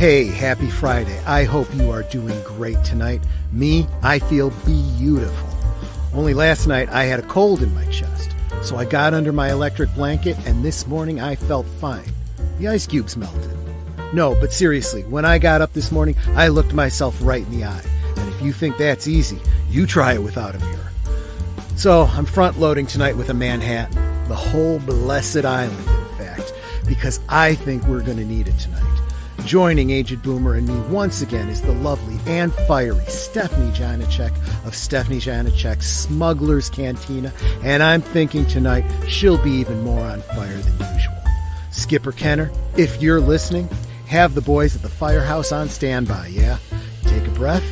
Hey, happy Friday. I hope you are doing great tonight. Me, I feel beautiful. Only last night I had a cold in my chest, so I got under my electric blanket, and this morning I felt fine. The ice cubes melted. No, but seriously, when I got up this morning, I looked myself right in the eye. And if you think that's easy, you try it without a mirror. So I'm front-loading tonight with a Manhattan. The whole blessed island, in fact, because I think we're going to need it tonight. Joining Aged Boomer and me once again is the lovely and fiery Stephanie Janiczek of Stephanie Janiczek's Smuggler's Cantina, and I'm thinking tonight she'll be even more on fire than usual. Skipper Kenner, if you're listening, have the boys at the firehouse on standby, yeah? Take a breath,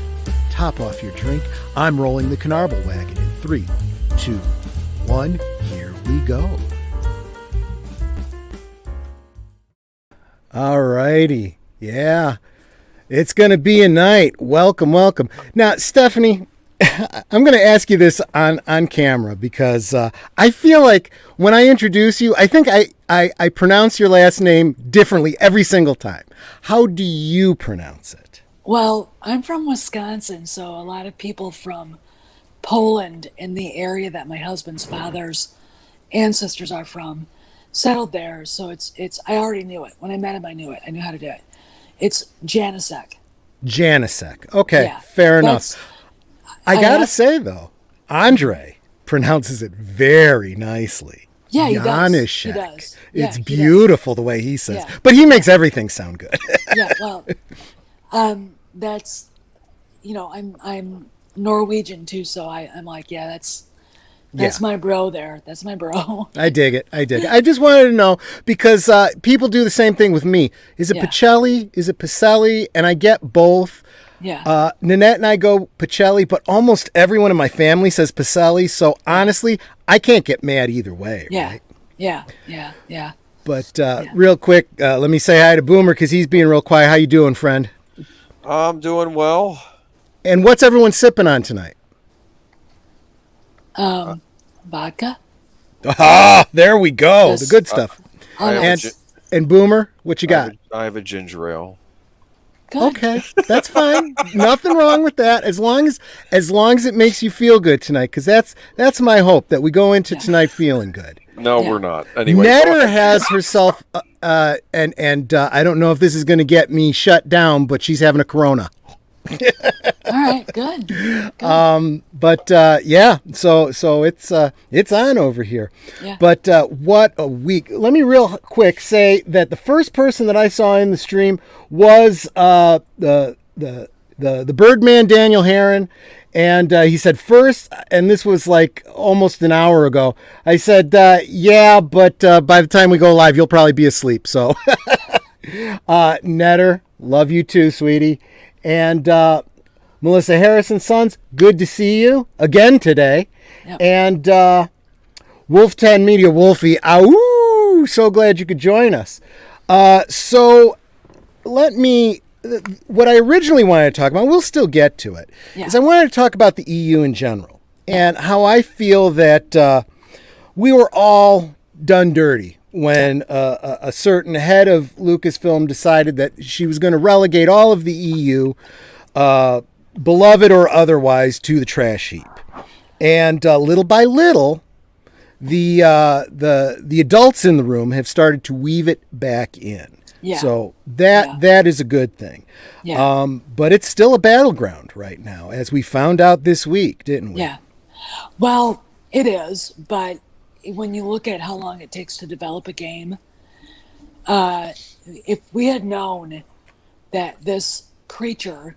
top off your drink. I'm rolling the Canarble Wagon in 3, 2, 1, here we go. All righty. Yeah, it's going to be a night. Welcome, welcome. Now, Stephanie, I'm going to ask you this on camera because I feel like when I introduce you, I think I pronounce your last name differently every single time. How do you pronounce it? Well, I'm from Wisconsin, so a lot of people from Poland in the area that my husband's father's ancestors are from settled there. So it's I already knew it. When I met him, I knew it. I knew how to do it. It's Janiczek. Janiczek. Okay, yeah, fair enough. I got to say, though, Andre pronounces it very nicely. Yeah, he does. He does. It's beautiful the way he says. Yeah. But he makes everything sound good. Yeah, well, that's, I'm Norwegian, too, so I'm like, yeah, that's my bro there. That's my bro. I dig it. I just wanted to know because people do the same thing with me. Is it Pacelli? Is it Pacelli? And I get both. Yeah. Nanette and I go Pacelli, but almost everyone in my family says Pacelli. So honestly, I can't get mad either way. Yeah. Right? Yeah. But real quick, let me say hi to Boomer because he's being real quiet. How you doing, friend? I'm doing well. And what's everyone sipping on tonight? Vodka. Ah, there we go. Yes. The good stuff. And Boomer, what you got? I have a ginger ale. Good. Okay, that's fine. Nothing wrong with that, as long as it makes you feel good tonight. Because that's my hope that we go into tonight feeling good. No, we're not. Anyway, Netter has herself, and I don't know if this is going to get me shut down, but she's having a Corona. All right, good. But so it's on over here. Yeah. But what a week. Let me real quick say that the first person that I saw in the stream was the Birdman Daniel Herron, and he said first, and this was like almost an hour ago. I said, but by the time we go live, you'll probably be asleep. So Netter, love you too, sweetie. And Melissa Harrison Sons, good to see you again today. Yep. And Wolf 10 Media, Wolfie, ow, so glad you could join us. So what I originally wanted to talk about, we'll still get to it, is I wanted to talk about the EU in general and how I feel that we were all done dirty when a certain head of Lucasfilm decided that she was going to relegate all of the EU, beloved or otherwise, to the trash heap. And little by little, the adults in the room have started to weave it back in. Yeah. So that is a good thing. Yeah. But it's still a battleground right now, as we found out this week, didn't we? Yeah. Well, it is, but when you look at how long it takes to develop a game, if we had known that this creature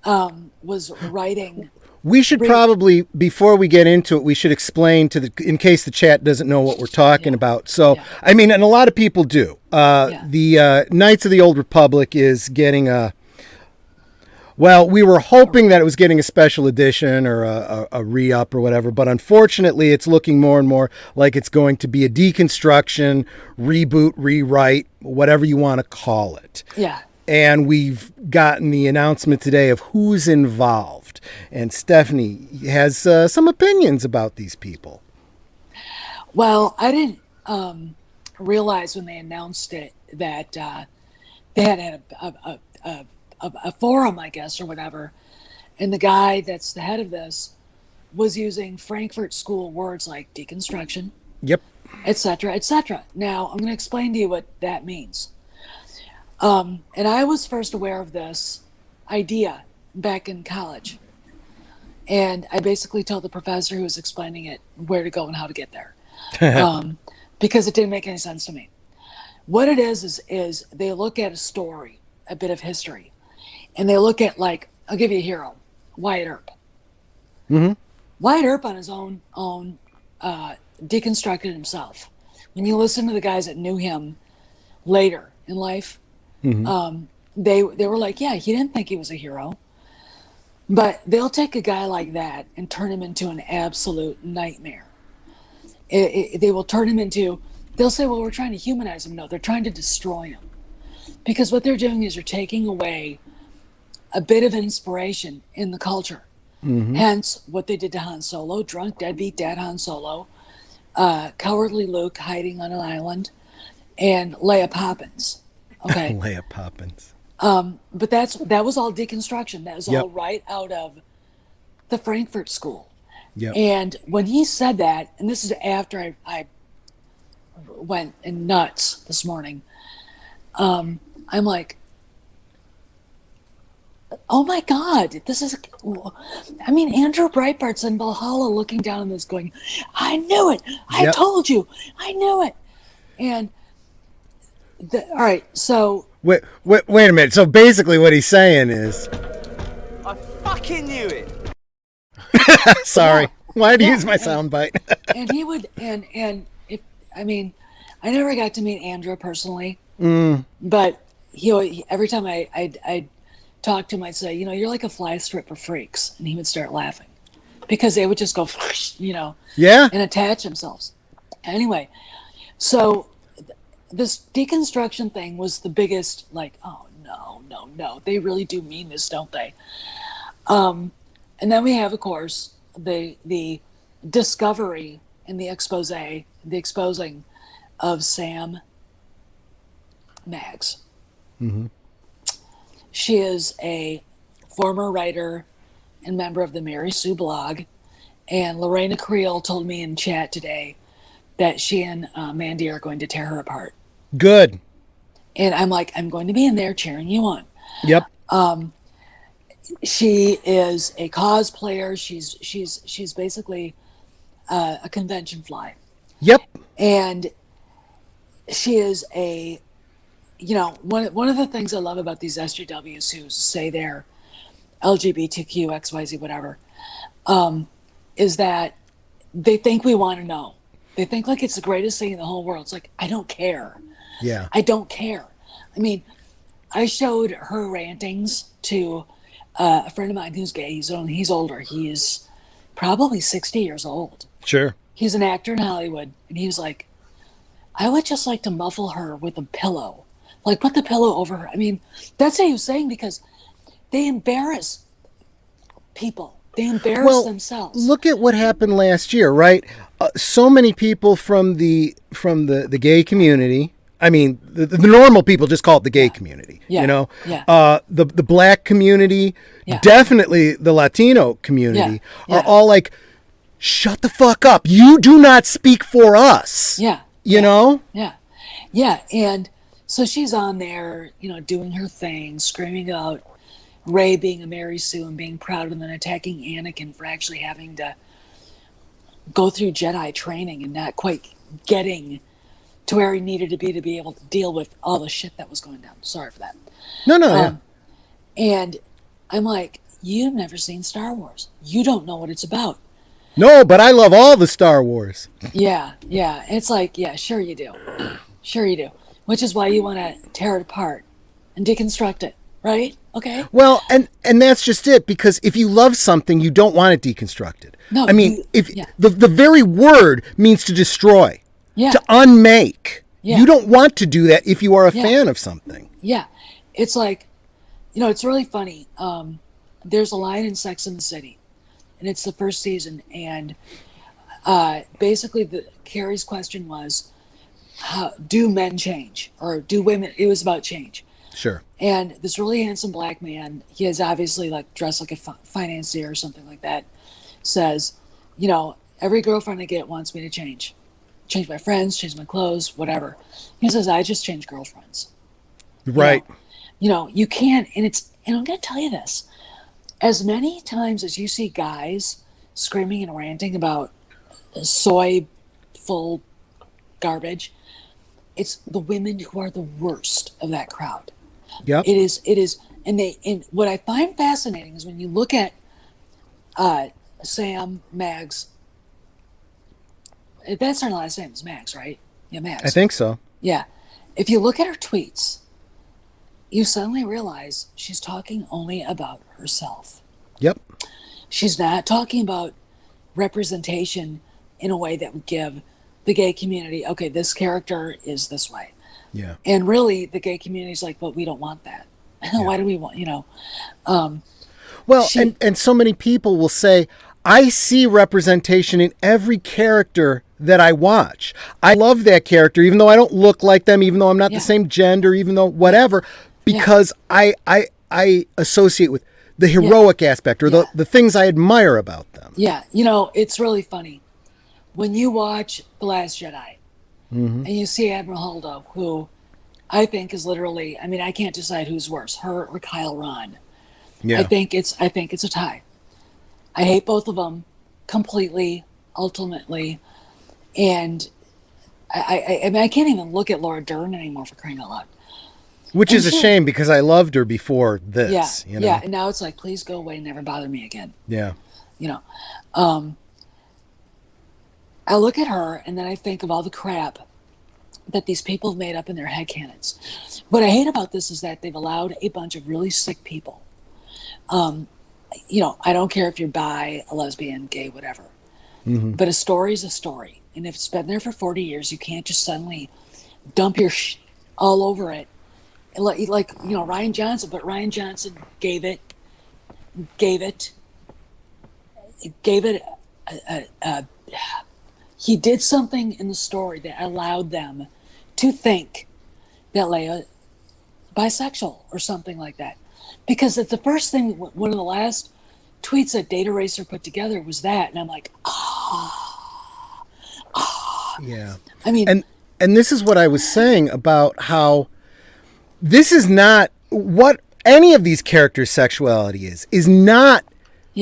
was writing... We should probably, before we get into it, we should explain in case the chat doesn't know what we're talking about. So, I mean, and a lot of people do. The Knights of the Old Republic is getting well, we were hoping that it was getting a special edition or a re-up or whatever, but unfortunately it's looking more and more like it's going to be a deconstruction, reboot, rewrite, whatever you want to call it. Yeah. And we've gotten the announcement today of who's involved. And Stephanie has some opinions about these people. Well, I didn't realize when they announced it that they had a forum, I guess, or whatever. And the guy that's the head of this was using Frankfurt School words like deconstruction, Yep. etc., etc. Now, I'm going to explain to you what that means. And I was first aware of this idea back in college. And I basically told the professor who was explaining it where to go and how to get there. Because it didn't make any sense to me. What it is they look at a story, a bit of history, and they look at, like, I'll give you a hero, Wyatt Earp. Mm-hmm. Wyatt Earp on his own deconstructed himself. When you listen to the guys that knew him later in life, Mm-hmm. They were like, yeah, he didn't think he was a hero. But they'll take a guy like that and turn him into an absolute nightmare. They will turn him into, they'll say, well, we're trying to humanize him. No, they're trying to destroy him. Because what they're doing is they're taking away a bit of inspiration in the culture. Mm-hmm. Hence, what they did to Han Solo, drunk, deadbeat dad Han Solo, cowardly Luke hiding on an island, and Leia Poppins. Okay. Leia Poppins. But that was all deconstruction. That was Yep. all right out of the Frankfurt School. Yep. And when he said that, and this is after I went in nuts this morning, I'm like, oh my God, this is, I mean, Andrew Breitbart's in Valhalla looking down on this going, I knew it. I Yep. told you. I knew it. And, all right, so. Wait a minute. So basically what he's saying is... I fucking knew it. Sorry. Yeah. Why did you Yeah, use my soundbite? And he would, and if, I mean, I never got to meet Andrew personally, but he every time I'd talk to him, I'd say, you know, you're like a fly strip for freaks. And he would start laughing because they would just go, you know, Yeah. and attach themselves. Anyway, so this deconstruction thing was the biggest, like, oh, no, they really do mean this, don't they? And then we have, of course, the discovery and the exposing of Sam Maggs. Mm-hmm. She is a former writer and member of the Mary Sue blog, and Lorena Creel told me in chat today that she and Mandy are going to tear her apart. Good. And I'm like, I'm going to be in there cheering you on. Yep. She is a cosplayer. She's basically a convention fly. Yep. And she is a, you know, one of the things I love about these SJWs who say they're LGBTQ, XYZ, whatever, is that they think we want to know. They think like it's the greatest thing in the whole world. It's like, I don't care. Yeah. I don't care. I mean, I showed her rantings to a friend of mine who's gay. He's older. He's probably 60 years old. Sure. He's an actor in Hollywood. And he was like, I would just like to muffle her with a pillow. Like, put the pillow over her. I mean, that's what he was saying because they embarrass people. They embarrass themselves. Look at what happened last year, right? So many people from the gay community. I mean, the normal people just call it the gay community. Yeah. You know, Yeah. the black community, Yeah. definitely the Latino community Yeah. are all like, shut the fuck up. You do not speak for us. Yeah. You know? Yeah. Yeah. And so she's on there, you know, doing her thing, screaming out Rey being a Mary Sue and being proud, and then attacking Anakin for actually having to go through Jedi training and not quite getting to where he needed to be able to deal with all the shit that was going down. Sorry for that. No. Yeah. And I'm like, you've never seen Star Wars. You don't know what it's about. No, but I love all the Star Wars. Yeah. And it's like, yeah, sure you do. Sure you do. Which is why you want to tear it apart and deconstruct it, right? Okay. Well, and that's just it, because if you love something, you don't want it deconstructed. No, I mean, yeah. the very word means to destroy, Yeah. to unmake. Yeah. You don't want to do that if you are a Yeah. fan of something. Yeah. It's like, you know, it's really funny. There's a line in Sex and the City, and it's the first season. And basically, Carrie's question was, do men change? Or do women? It was about change. Sure. And this really handsome black man, he is obviously like dressed like a financier or something like that, says, every girlfriend I get wants me to change my friends, change my clothes, whatever. He says, I just change girlfriends. Right. You can't, and I'm going to tell you this, as many times as you see guys screaming and ranting about soy full garbage, it's the women who are the worst of that crowd. Yep. It is, and what I find fascinating is when you look at Sam Mags. That's her last name is Mags, right? Yeah, Mags. I think so. Yeah. If you look at her tweets, you suddenly realize she's talking only about herself. Yep. She's not talking about representation in a way that would give the gay community, okay, this character is this way. Yeah. And really, the gay community is like, but we don't want that. Yeah. Why do we want, Well, and so many people will say, I see representation in every character that I watch. I love that character, even though I don't look like them, even though I'm not the same gender, even though whatever, because I associate with the heroic aspect or the things I admire about them. Yeah. It's really funny. When you watch The Last Jedi and you see Admiral Holdo, who I think is literally, I can't decide who's worse, her or Kyle Ron. Yeah. I think it's a tie. I hate both of them completely, ultimately. And I can't even look at Laura Dern anymore, for crying out loud. Which is a shame because I loved her before this. Yeah. And now it's like, please go away and never bother me again. Yeah. I look at her and then I think of all the crap that these people have made up in their headcanons. What I hate about this is that they've allowed a bunch of really sick people. I don't care if you're bi, a lesbian, gay, whatever. But a story is a story. And if it's been there for 40 years, you can't just suddenly dump your all over it. Like Ryan Johnson, but Ryan Johnson gave it he did something in the story that allowed them to think that Leia bisexual or something like that. Because it's the first thing, one of the last tweets that Data Racer put together was that. And I'm like, Yeah. And this is what I was saying about how this is not what any of these characters' sexuality is not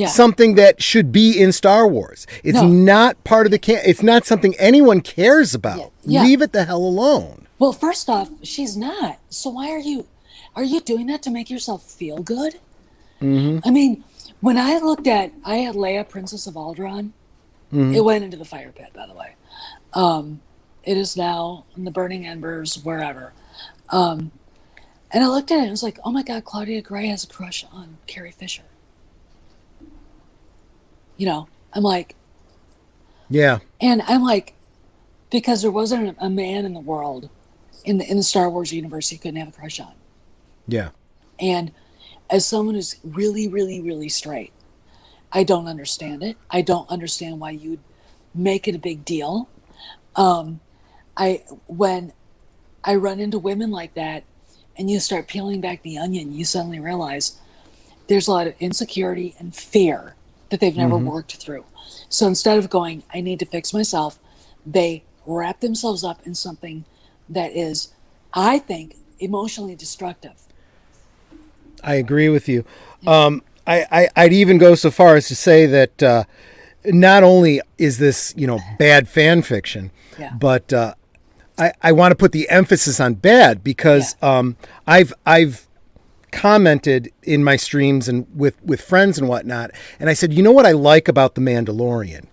something that should be in Star Wars. It's not part of it's not something anyone cares about. Yeah. Leave it the hell alone. Well, first off, she's not. So why are you doing that to make yourself feel good? When I had Leia, Princess of Alderaan, it went into the fire pit, by the way. It is now in the burning embers, wherever. And I looked at it and I was like, oh my God, Claudia Gray has a crush on Carrie Fisher. I'm like, yeah. And I'm like, because there wasn't a man in the world in the Star Wars universe he couldn't have a crush on. Yeah. And as someone who's really, really, really straight, I don't understand it. I don't understand why you'd make it a big deal. When I run into women like that and you start peeling back the onion, you suddenly realize there's a lot of insecurity and fear that they've never worked through. So instead of going, I need to fix myself, they wrap themselves up in something that is, I think, emotionally destructive. I agree with you. I'd even go so far as to say that not only is this, bad fan fiction, but I want to put the emphasis on bad because I've commented in my streams and with friends and whatnot, and I said, what I like about The Mandalorian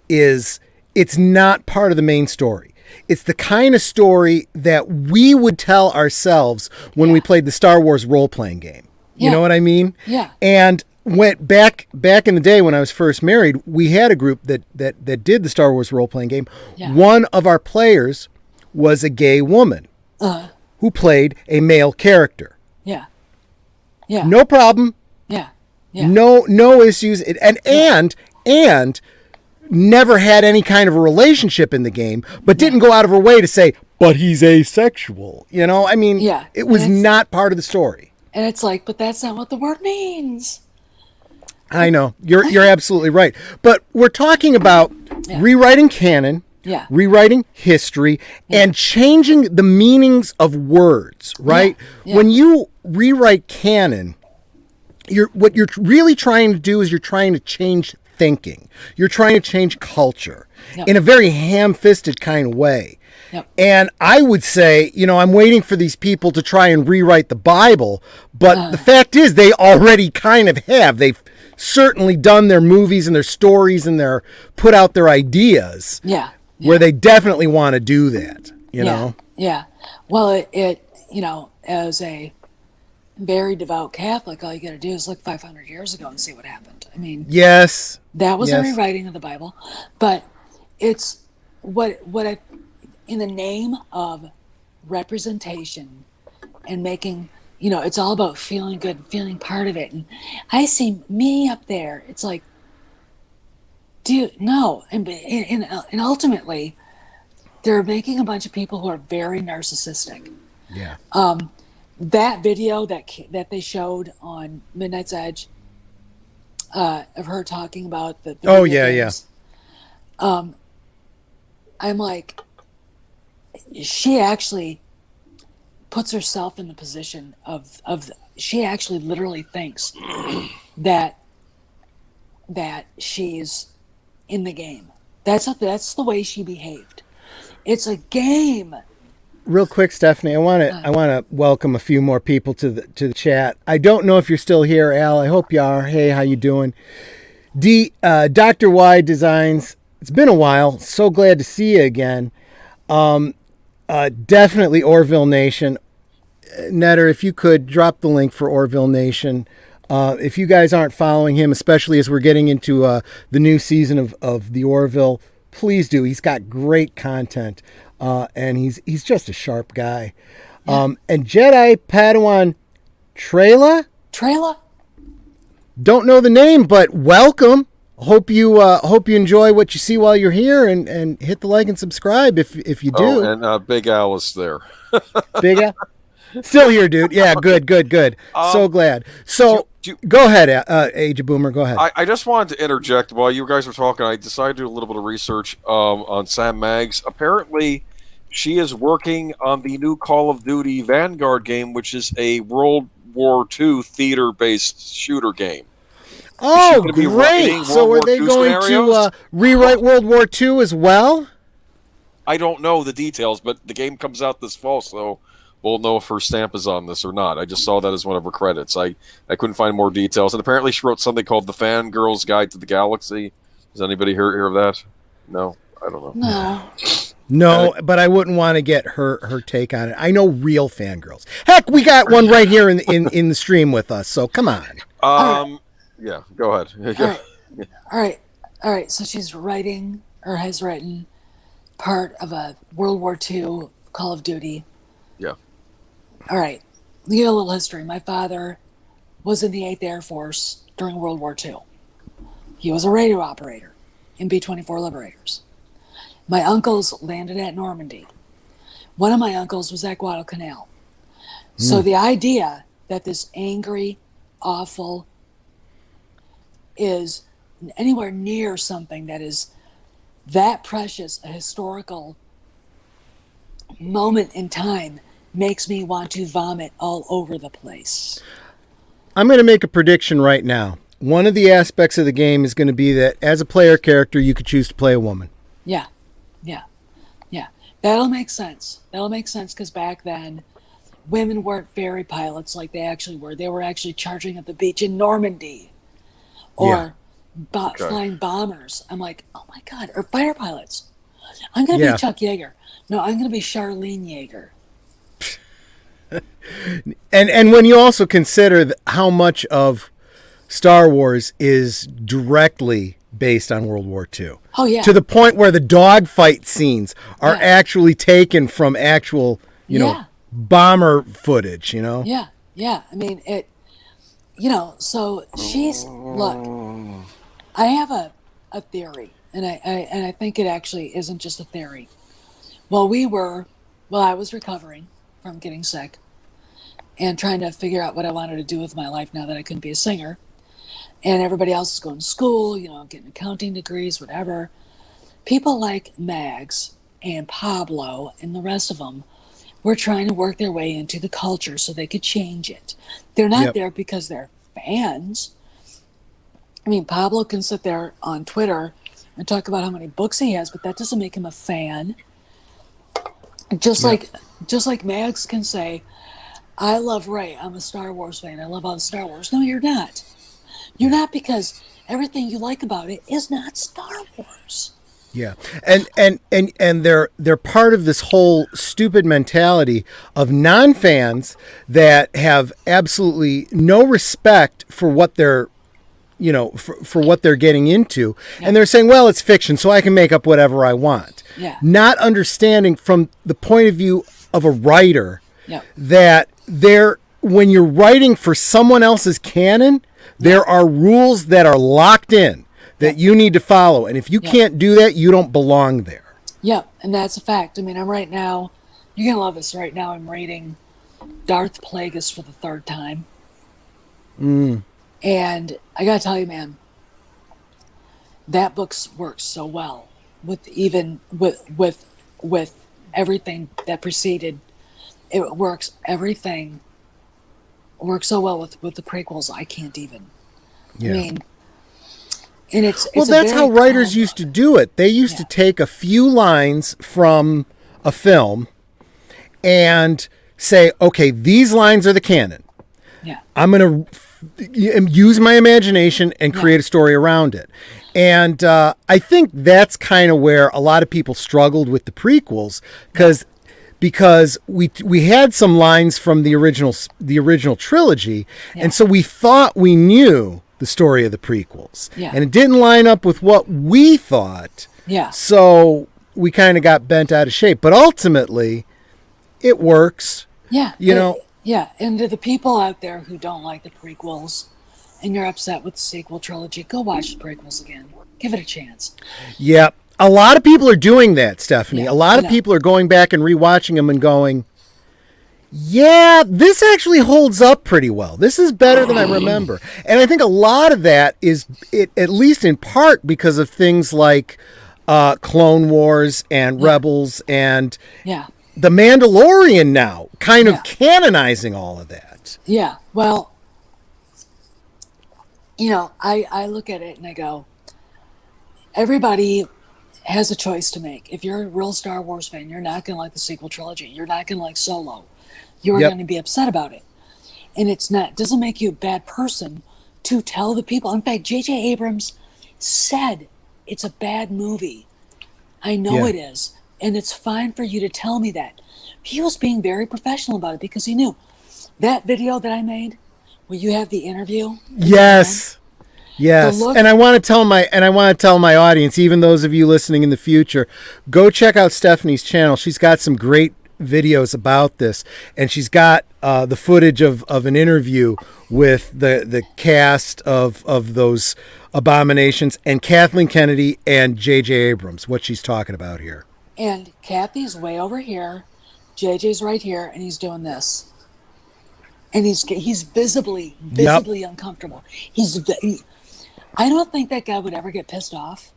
is it's not part of the main story. It's the kind of story that we would tell ourselves when we played the Star Wars role-playing game. You know what I mean? Yeah. And went back in the day when I was first married, we had a group that did the Star Wars role-playing game. Yeah. One of our players was a gay woman who played a male character. Yeah. Yeah. No problem. Yeah. Yeah. No issues. And never had any kind of a relationship in the game, but didn't go out of her way to say, but he's asexual. You know, I mean, Yeah. it was not part of the story. And it's like, but that's not what the word means. I know. You're absolutely right. But we're talking about rewriting canon, rewriting history, and changing the meanings of words, right? Yeah. When you rewrite canon, what you're really trying to do is you're trying to change thinking. You're trying to change culture in a very ham-fisted kind of way. Yep. And I would say, you know, I'm waiting for these people to try and rewrite the Bible, but the fact is they already kind of have. They've certainly done their movies and their stories and their put out their ideas where they definitely want to do that, you know? Yeah. Well, it you know, as a very devout Catholic, all you got to do is look 500 years ago and see what happened. I mean, yes, that was a rewriting of the Bible, but it's what I, in the name of representation and making, you know, it's all about feeling good, feeling part of it. And I see me up there. It's like, dude, no. And ultimately, they're making a bunch of people who are very narcissistic. Yeah. That video that they showed on Midnight's Edge of her talking about the video games, I'm like, she actually puts herself in the position of she actually literally thinks that she's in the game. That's the way she behaved. It's a game. Real quick, Stephanie, I want to welcome a few more people to the chat. I don't know if you're still here, Al. I hope you are. Hey, how you doing? Dr. Y Designs. It's been a while. So glad to see you again. Definitely Orville Nation. Netter, if you could drop the link for Orville Nation. If you guys aren't following him, especially as we're getting into the new season of the Orville, please do. He's got great content. And he's just a sharp guy. And Jedi Padawan Trela? Don't know the name, but welcome. Hope you enjoy what you see while you're here, and hit the like and subscribe if you do. Oh, and Big Al is there. Big Al? Still here, dude. Yeah, good. So glad. So go ahead, Age of Boomer. Go ahead. I just wanted to interject while you guys were talking. I decided to do a little bit of research on Sam Maggs. Apparently, she is working on the new Call of Duty Vanguard game, which is a World War II theater-based shooter game. Oh, great! So are they going to rewrite World War II as well? I don't know the details, but the game comes out this fall, so we'll know if her stamp is on this or not. I just saw that as one of her credits. I couldn't find more details. And apparently she wrote something called The Fangirl's Guide to the Galaxy. Does anybody hear of that? No? I don't know. No, but I wouldn't want to get her take on it. I know real fangirls. Heck, we got one right here in the stream with us, so come on. Yeah, go ahead. All right. So she's writing, or has written, part of a World War II Call of Duty. Yeah. All right. You get a little history. My father was in the 8th Air Force during World War II. He was a radio operator in B-24 Liberators. My uncles landed at Normandy. One of my uncles was at Guadalcanal. So the idea that this angry, awful is anywhere near something that is that precious, a historical moment in time, makes me want to vomit all over the place. I'm going to make a prediction right now. One of the aspects of the game is going to be that as a player character, you could choose to play a woman. Yeah. That'll make sense. Because back then, women weren't ferry pilots like they actually were. They were actually charging at the beach in Normandy. Or flying bombers. I'm like, oh my God. Or fighter pilots. I'm going to be Chuck Yeager. No, I'm going to be Charlene Yeager. And when you also consider how much of Star Wars is directly based on World War II. Oh, yeah. To the point where the dogfight scenes are actually taken from actual, bomber footage, Yeah. I mean, so she's, look, I have a theory, and I think it actually isn't just a theory. While I was recovering from getting sick and trying to figure out what I wanted to do with my life now that I couldn't be a singer, and everybody else is going to school, getting accounting degrees, whatever. People like Mags and Pablo and the rest of them were trying to work their way into the culture so they could change it. They're not there because they're fans. I mean, Pablo can sit there on Twitter and talk about how many books he has, but that doesn't make him a fan. Just like Mags can say, I love Ray. I'm a Star Wars fan. I love all the Star Wars. No, you're not. You're not, because everything you like about it is not Star Wars. Yeah. And they're part of this whole stupid mentality of non-fans that have absolutely no respect for what they're for what they're getting into. Yeah. And they're saying, well, it's fiction, so I can make up whatever I want. Yeah. Not understanding from the point of view of a writer that when you're writing for someone else's canon, there are rules that are locked in that you need to follow. And if you can't do that, you don't belong there. Yeah, and that's a fact. I mean, I'm right now, you're going to love this. Right now I'm reading Darth Plagueis for the third time. And I got to tell you, man, that book works so well with everything that preceded. Everything works so well with the prequels. I can't even. I mean, and it's that's how writers used to do it. They used to take a few lines from a film and say, okay, these lines are the canon. Yeah. I'm going to use my imagination and create a story around it. And I think that's kind of where a lot of people struggled with the prequels, because we had some lines from the original trilogy, and so we thought we knew the story of the prequels, and it didn't line up with what we thought. Yeah. So we kind of got bent out of shape, but ultimately it works. Yeah. Yeah. And to the people out there who don't like the prequels and you're upset with the sequel trilogy, go watch the prequels again. Give it a chance. Yeah. A lot of people are doing that, Stephanie. A lot of people are going back and rewatching them and going, yeah, this actually holds up pretty well. This is better than I remember. And I think a lot of that is, at least in part, because of things like Clone Wars and Rebels and The Mandalorian now kind of canonizing all of that. Yeah. Well, I look at it and I go, everybody has a choice to make. If you're a real Star Wars fan, you're not going to like the sequel trilogy. You're not going to like Solo. You're going to be upset about it. And doesn't make you a bad person to tell the people. In fact, J.J. Abrams said it's a bad movie. I know it is. And it's fine for you to tell me that. He was being very professional about it because he knew that video that I made where you have the interview. Yes. And I want to tell my audience, even those of you listening in the future, go check out Stephanie's channel. She's got some great videos about this, and she's got the footage of an interview with the cast of those abominations and Kathleen Kennedy and J.J. Abrams, what she's talking about here. And Kathy's way over here, JJ's right here, and he's doing this. And he's visibly uncomfortable. I don't think that guy would ever get pissed off.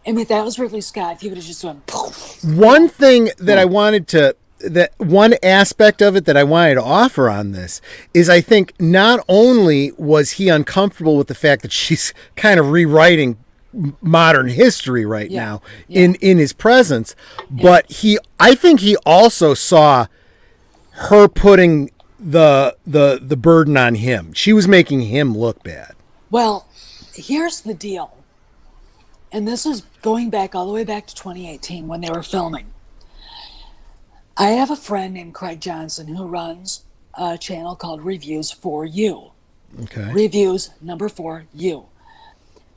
I mean, if that was Ridley Scott, he would have just went poof. One thing that one aspect of it that I wanted to offer on this is, I think not only was he uncomfortable with the fact that she's kind of rewriting modern history right now in his presence, but I think he also saw her putting the burden on him. She was making him look bad. Well, here's the deal. And this is going back all the way back to 2018 when they were filming. I have a friend named Craig Johnson who runs a channel called Reviews for You. Okay. Reviews, number 4, you.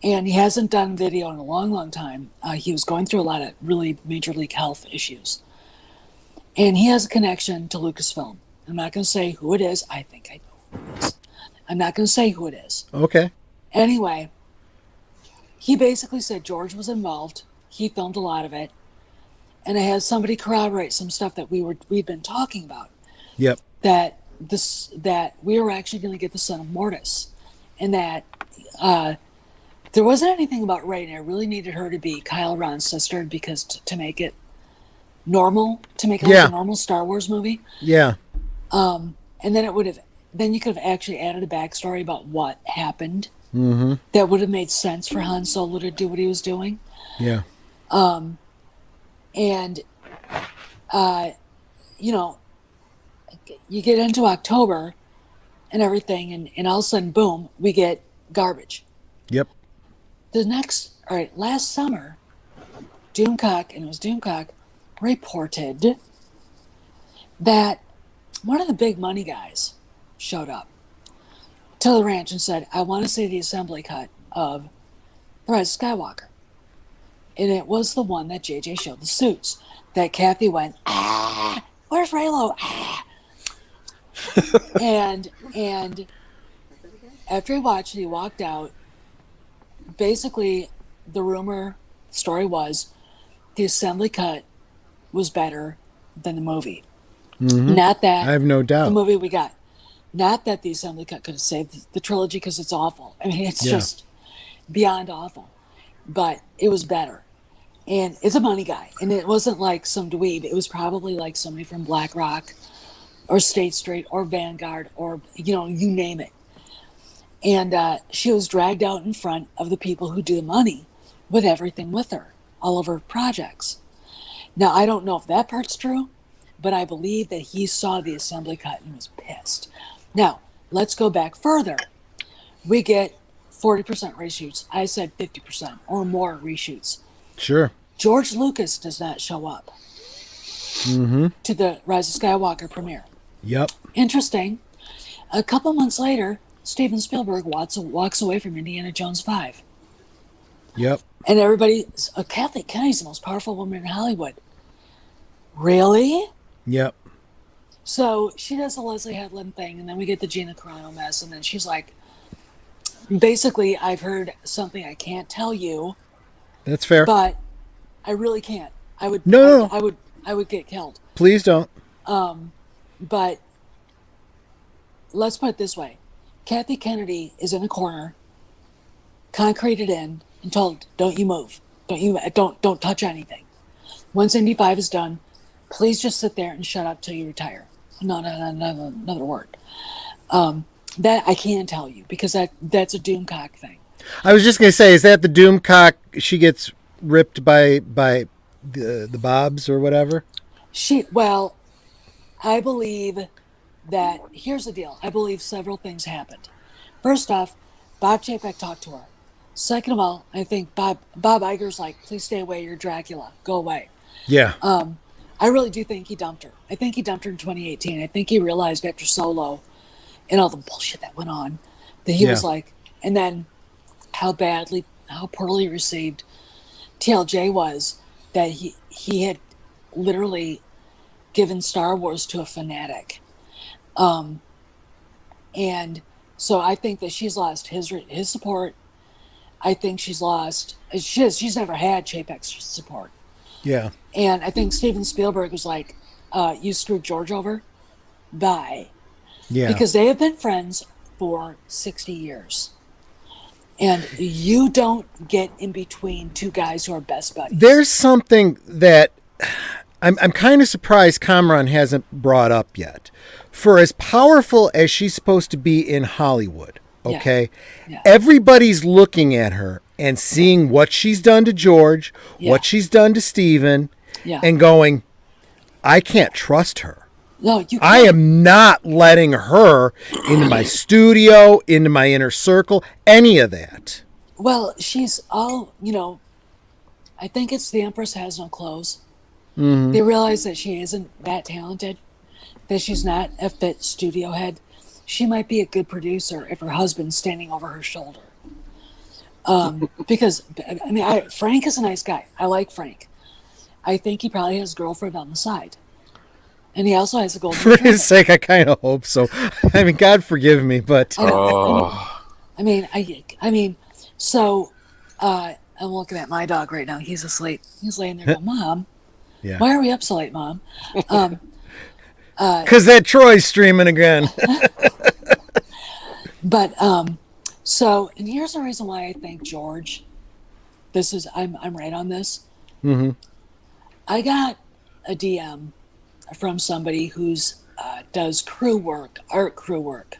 And he hasn't done video in a long, long time. He was going through a lot of really major league health issues. And he has a connection to Lucasfilm. I'm not going to say who it is. I think I know who it is. I'm not going to say who it is. Okay. Anyway, he basically said George was involved. He filmed a lot of it, and I had somebody corroborate some stuff that we'd been talking about. Yep. That we were actually going to get the son of Mortis, and that there wasn't anything about Rey, and I really needed her to be Kyle Ron's sister because to make it normal, to make it like a normal Star Wars movie. Yeah. And then you could have actually added a backstory about what happened. Mm-hmm. That would have made sense for Han Solo to do what he was doing. Yeah. And you get into October and everything, and all of a sudden, boom, we get garbage. Yep. Last summer, Doomcock reported that one of the big money guys showed up to the ranch and said, I want to see the assembly cut of The Rise of Skywalker. And it was the one that JJ showed the suits. That Kathy went, where's Raylo? and after he watched it, he walked out. Basically, the story was the assembly cut was better than the movie. Mm-hmm. Not that I have no doubt. the movie we got. Not that the assembly cut could have saved the trilogy because it's awful. I mean, it's just beyond awful. But it was better. And it's a money guy. And it wasn't like some dweeb. It was probably like somebody from BlackRock or State Street or Vanguard or, you name it. And she was dragged out in front of the people who do the money with everything with her, all of her projects. Now, I don't know if that part's true, but I believe that he saw the assembly cut and was pissed. Now, let's go back further. We get 40% reshoots. I said 50% or more reshoots. Sure. George Lucas does not show up to the Rise of Skywalker premiere. Yep. Interesting. A couple months later, Steven Spielberg walks away from Indiana Jones 5. Yep. And everybody, Kathleen Kennedy's the most powerful woman in Hollywood. Really? Yep. So she does the Leslie Headland thing, and then we get the Gina Carano mess, and then she's like, basically, I've heard something I can't tell you. That's fair. But I really can't. I would. No. I would get killed. Please don't. But let's put it this way: Kathy Kennedy is in a corner, concreted in, and told, "Don't you move. Don't touch anything. Once Indy 5 is done, please just sit there and shut up till you retire. Not another word." That I can tell you because that's a Doomcock thing. I was just going to say, is that the Doomcock? She gets ripped by the Bobs or whatever? I believe that, here's the deal. I believe several things happened. First off, Bob Chapek talked to her. Second of all, I think Bob Iger's like, please stay away, you're Dracula. Go away. Yeah. I really do think he dumped her. I think he dumped her in 2018. I think he realized after Solo and all the bullshit that went on that he was like, and then how poorly received TLJ was, that he had literally given Star Wars to a fanatic. And so I think that she's lost his support. I think she's never had Chapek's support. Yeah. And I think Steven Spielberg was like, you screwed George over? Bye. Yeah. Because they have been friends for 60 years. And you don't get in between two guys who are best buddies. There's something that I'm kind of surprised Kamran hasn't brought up yet. For as powerful as she's supposed to be in Hollywood, okay, everybody's looking at her and seeing what she's done to George, what she's done to Steven, and going, I can't trust her. No, you can't. I am not letting her into my studio, into my inner circle, any of that. Well, she's all, I think it's the Empress has no clothes. Mm-hmm. They realize that she isn't that talented, that she's not a fit studio head. She might be a good producer if her husband's standing over her shoulder. Because, Frank is a nice guy. I like Frank. I think he probably has a girlfriend on the side. And he also has a golden For his sake, I kind of hope so. God forgive me, but... So I'm looking at my dog right now. He's asleep. He's laying there going, Mom, Yeah. why are we up so late, Mom? Because that Troy's streaming again. But so, and here's the reason why I think George. I'm right on this. Mm-hmm. I got a DM from somebody who's does art crew work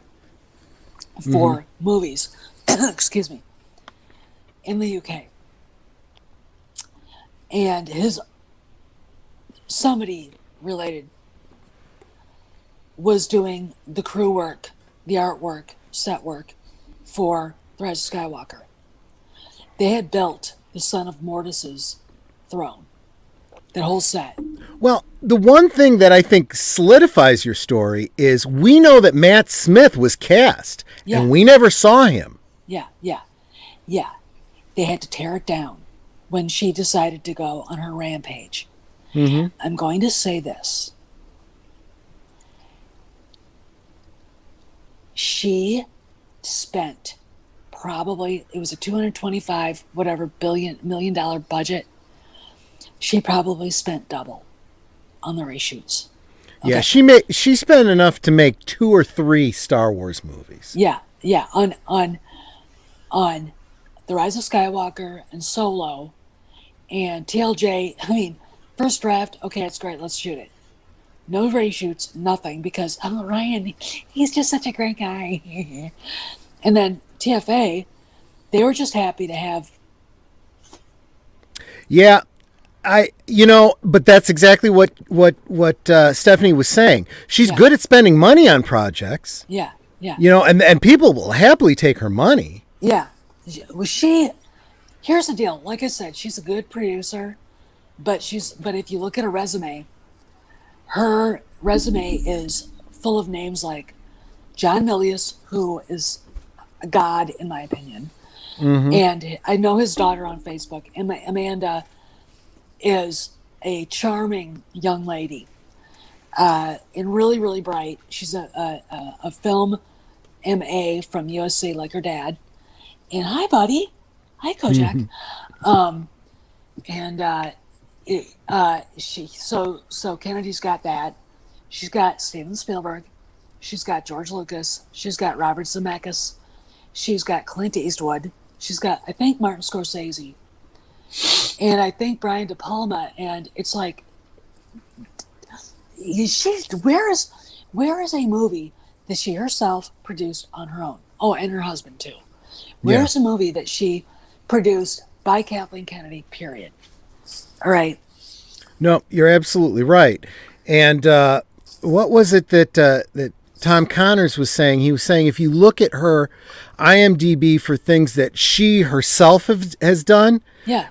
for movies. Excuse me. In the UK, and somebody related was doing the crew work, the artwork, set work for The Rise of Skywalker. They had built the Son of Mortis's throne, that whole set. Well, the one thing that I think solidifies your story is we know that Matt Smith was cast, and we never saw him. Yeah. They had to tear it down when she decided to go on her rampage. Mm-hmm. I'm going to say this. She spent probably, it was a $225 million budget. She probably spent double on the reshoots. Okay. Yeah, she spent enough to make 2 or 3 Star Wars movies. Yeah, on The Rise of Skywalker and Solo and TLJ. I mean, first draft, okay, it's great, let's shoot it. No reshoots, nothing, because Ryan, he's just such a great guy. And then TFA, they were just happy to have. Yeah, but that's exactly what Stephanie was saying. She's good at spending money on projects. Yeah. And people will happily take her money. Yeah. Here's the deal. Like I said, she's a good producer, but if you look at her resume is full of names like John Milius, who is a god in my opinion. Mm-hmm. And I know his daughter on Facebook. Amanda is a charming young lady, and really, really bright. She's a film MA from USC, like her dad. And hi, buddy. Hi, Kojak. So Kennedy's got that. She's got Steven Spielberg. She's got George Lucas. She's got Robert Zemeckis. She's got Clint Eastwood. She's got, I think, Martin Scorsese. And I think Brian De Palma. And it's like, where is a movie that she herself produced on her own? Oh, and her husband, too. Where's a movie that she produced by Kathleen Kennedy, period? All right. No, you're absolutely right. And what was it that Tom Connors was saying? He was saying if you look at her IMDb for things that she herself has done,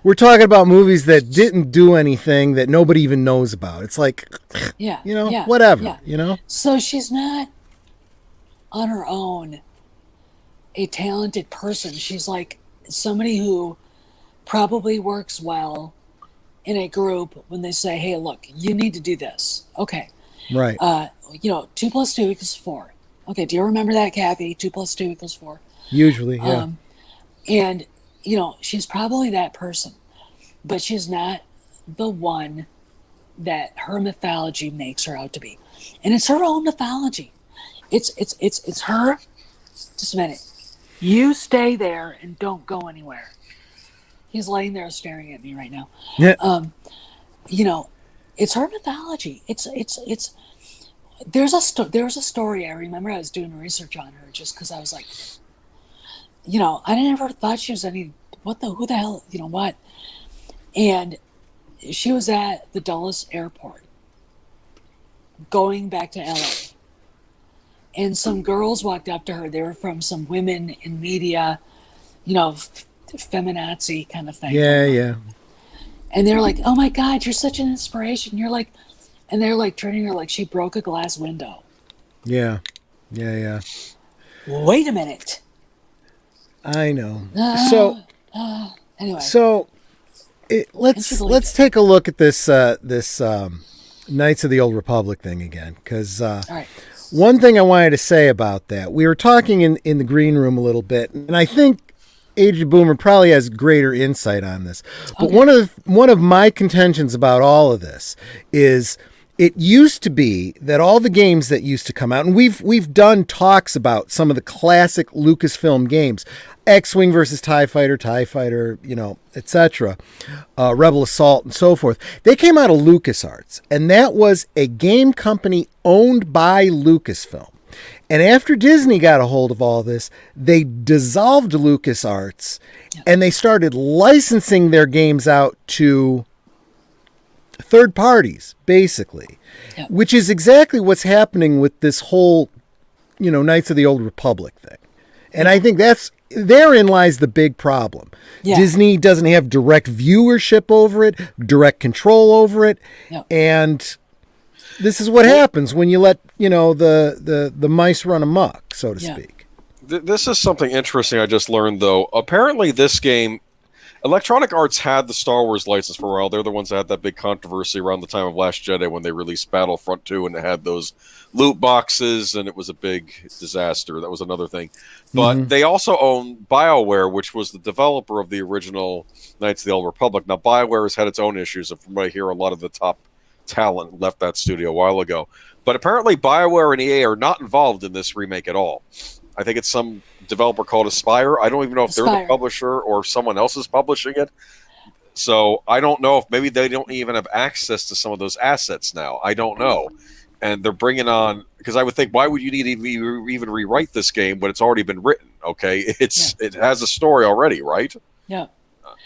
we're talking about movies that didn't do anything that nobody even knows about. It's like, whatever, So she's not on her own a talented person. She's like somebody who probably works well in a group when they say, hey, look, you need to do this. Okay. Right. 2 + 2 = 4. Okay. Do you remember that, Kathy? 2 + 2 = 4. Usually, yeah. And, she's probably that person, but she's not the one that her mythology makes her out to be. And it's her own mythology. It's her. Just a minute. You stay there and don't go anywhere. He's laying there staring at me right now. Yeah. It's her mythology. There's a story I remember. I was doing research on her just because I was like, I never thought she was who the hell, what? And she was at the Dulles airport going back to LA. And some girls walked up to her. They were from some women in media, feminazi kind of thing. Yeah. And they're like, oh my God, you're such an inspiration. You're like, and they're like treating her like she broke a glass window. Yeah. Wait a minute. I know. Anyway. So let's take a look at this Knights of the Old Republic thing again, because all right. One thing I wanted to say about that, we were talking in the green room a little bit, and I think Aged Boomer probably has greater insight on this. But Okay. one of my contentions about all of this is it used to be that all the games that used to come out, and we've done talks about some of the classic Lucasfilm games, X-Wing versus TIE Fighter, etc., Rebel Assault, and so forth. They came out of LucasArts, and that was a game company owned by Lucasfilm. And after Disney got a hold of all this, they dissolved LucasArts, and they started licensing their games out to third parties, basically, which is exactly what's happening with this whole, Knights of the Old Republic thing. And I think therein lies the big problem. Yeah. Disney doesn't have direct viewership over it, direct control over it, and this is what happens when you let the mice run amok, so to speak. This is something interesting I just learned, though. Apparently, this game, Electronic Arts had the Star Wars license for a while. They're the ones that had that big controversy around the time of Last Jedi when they released Battlefront 2 and it had those loot boxes and it was a big disaster. That was another thing. But they also own BioWare, which was the developer of the original Knights of the Old Republic. Now, BioWare has had its own issues. And from what I hear, a lot of the top talent left that studio a while ago. But apparently BioWare and EA are not involved in this remake at all. I think it's some developer called Aspire. I don't even know if they're the publisher or if someone else is publishing it. So I don't know if maybe they don't even have access to some of those assets now. I don't know. And they're bringing on, because I would think, why would you need to even rewrite this game when it's already been written? Okay, it has a story already, right? Yeah.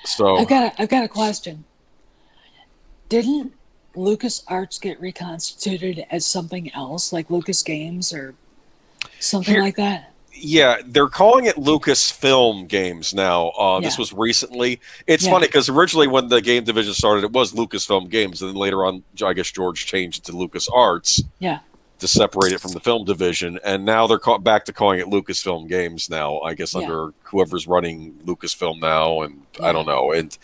So I've got a question. Didn't LucasArts get reconstituted as something else, like Lucas Games or something like that? Yeah, they're calling it Lucasfilm Games now. This was recently. It's funny because originally when the game division started, it was Lucasfilm Games, and then later on, I guess George changed it to LucasArts. Yeah. To separate it from the film division, and now they're back to calling it Lucasfilm Games now. I guess under whoever's running Lucasfilm now, and I don't know. And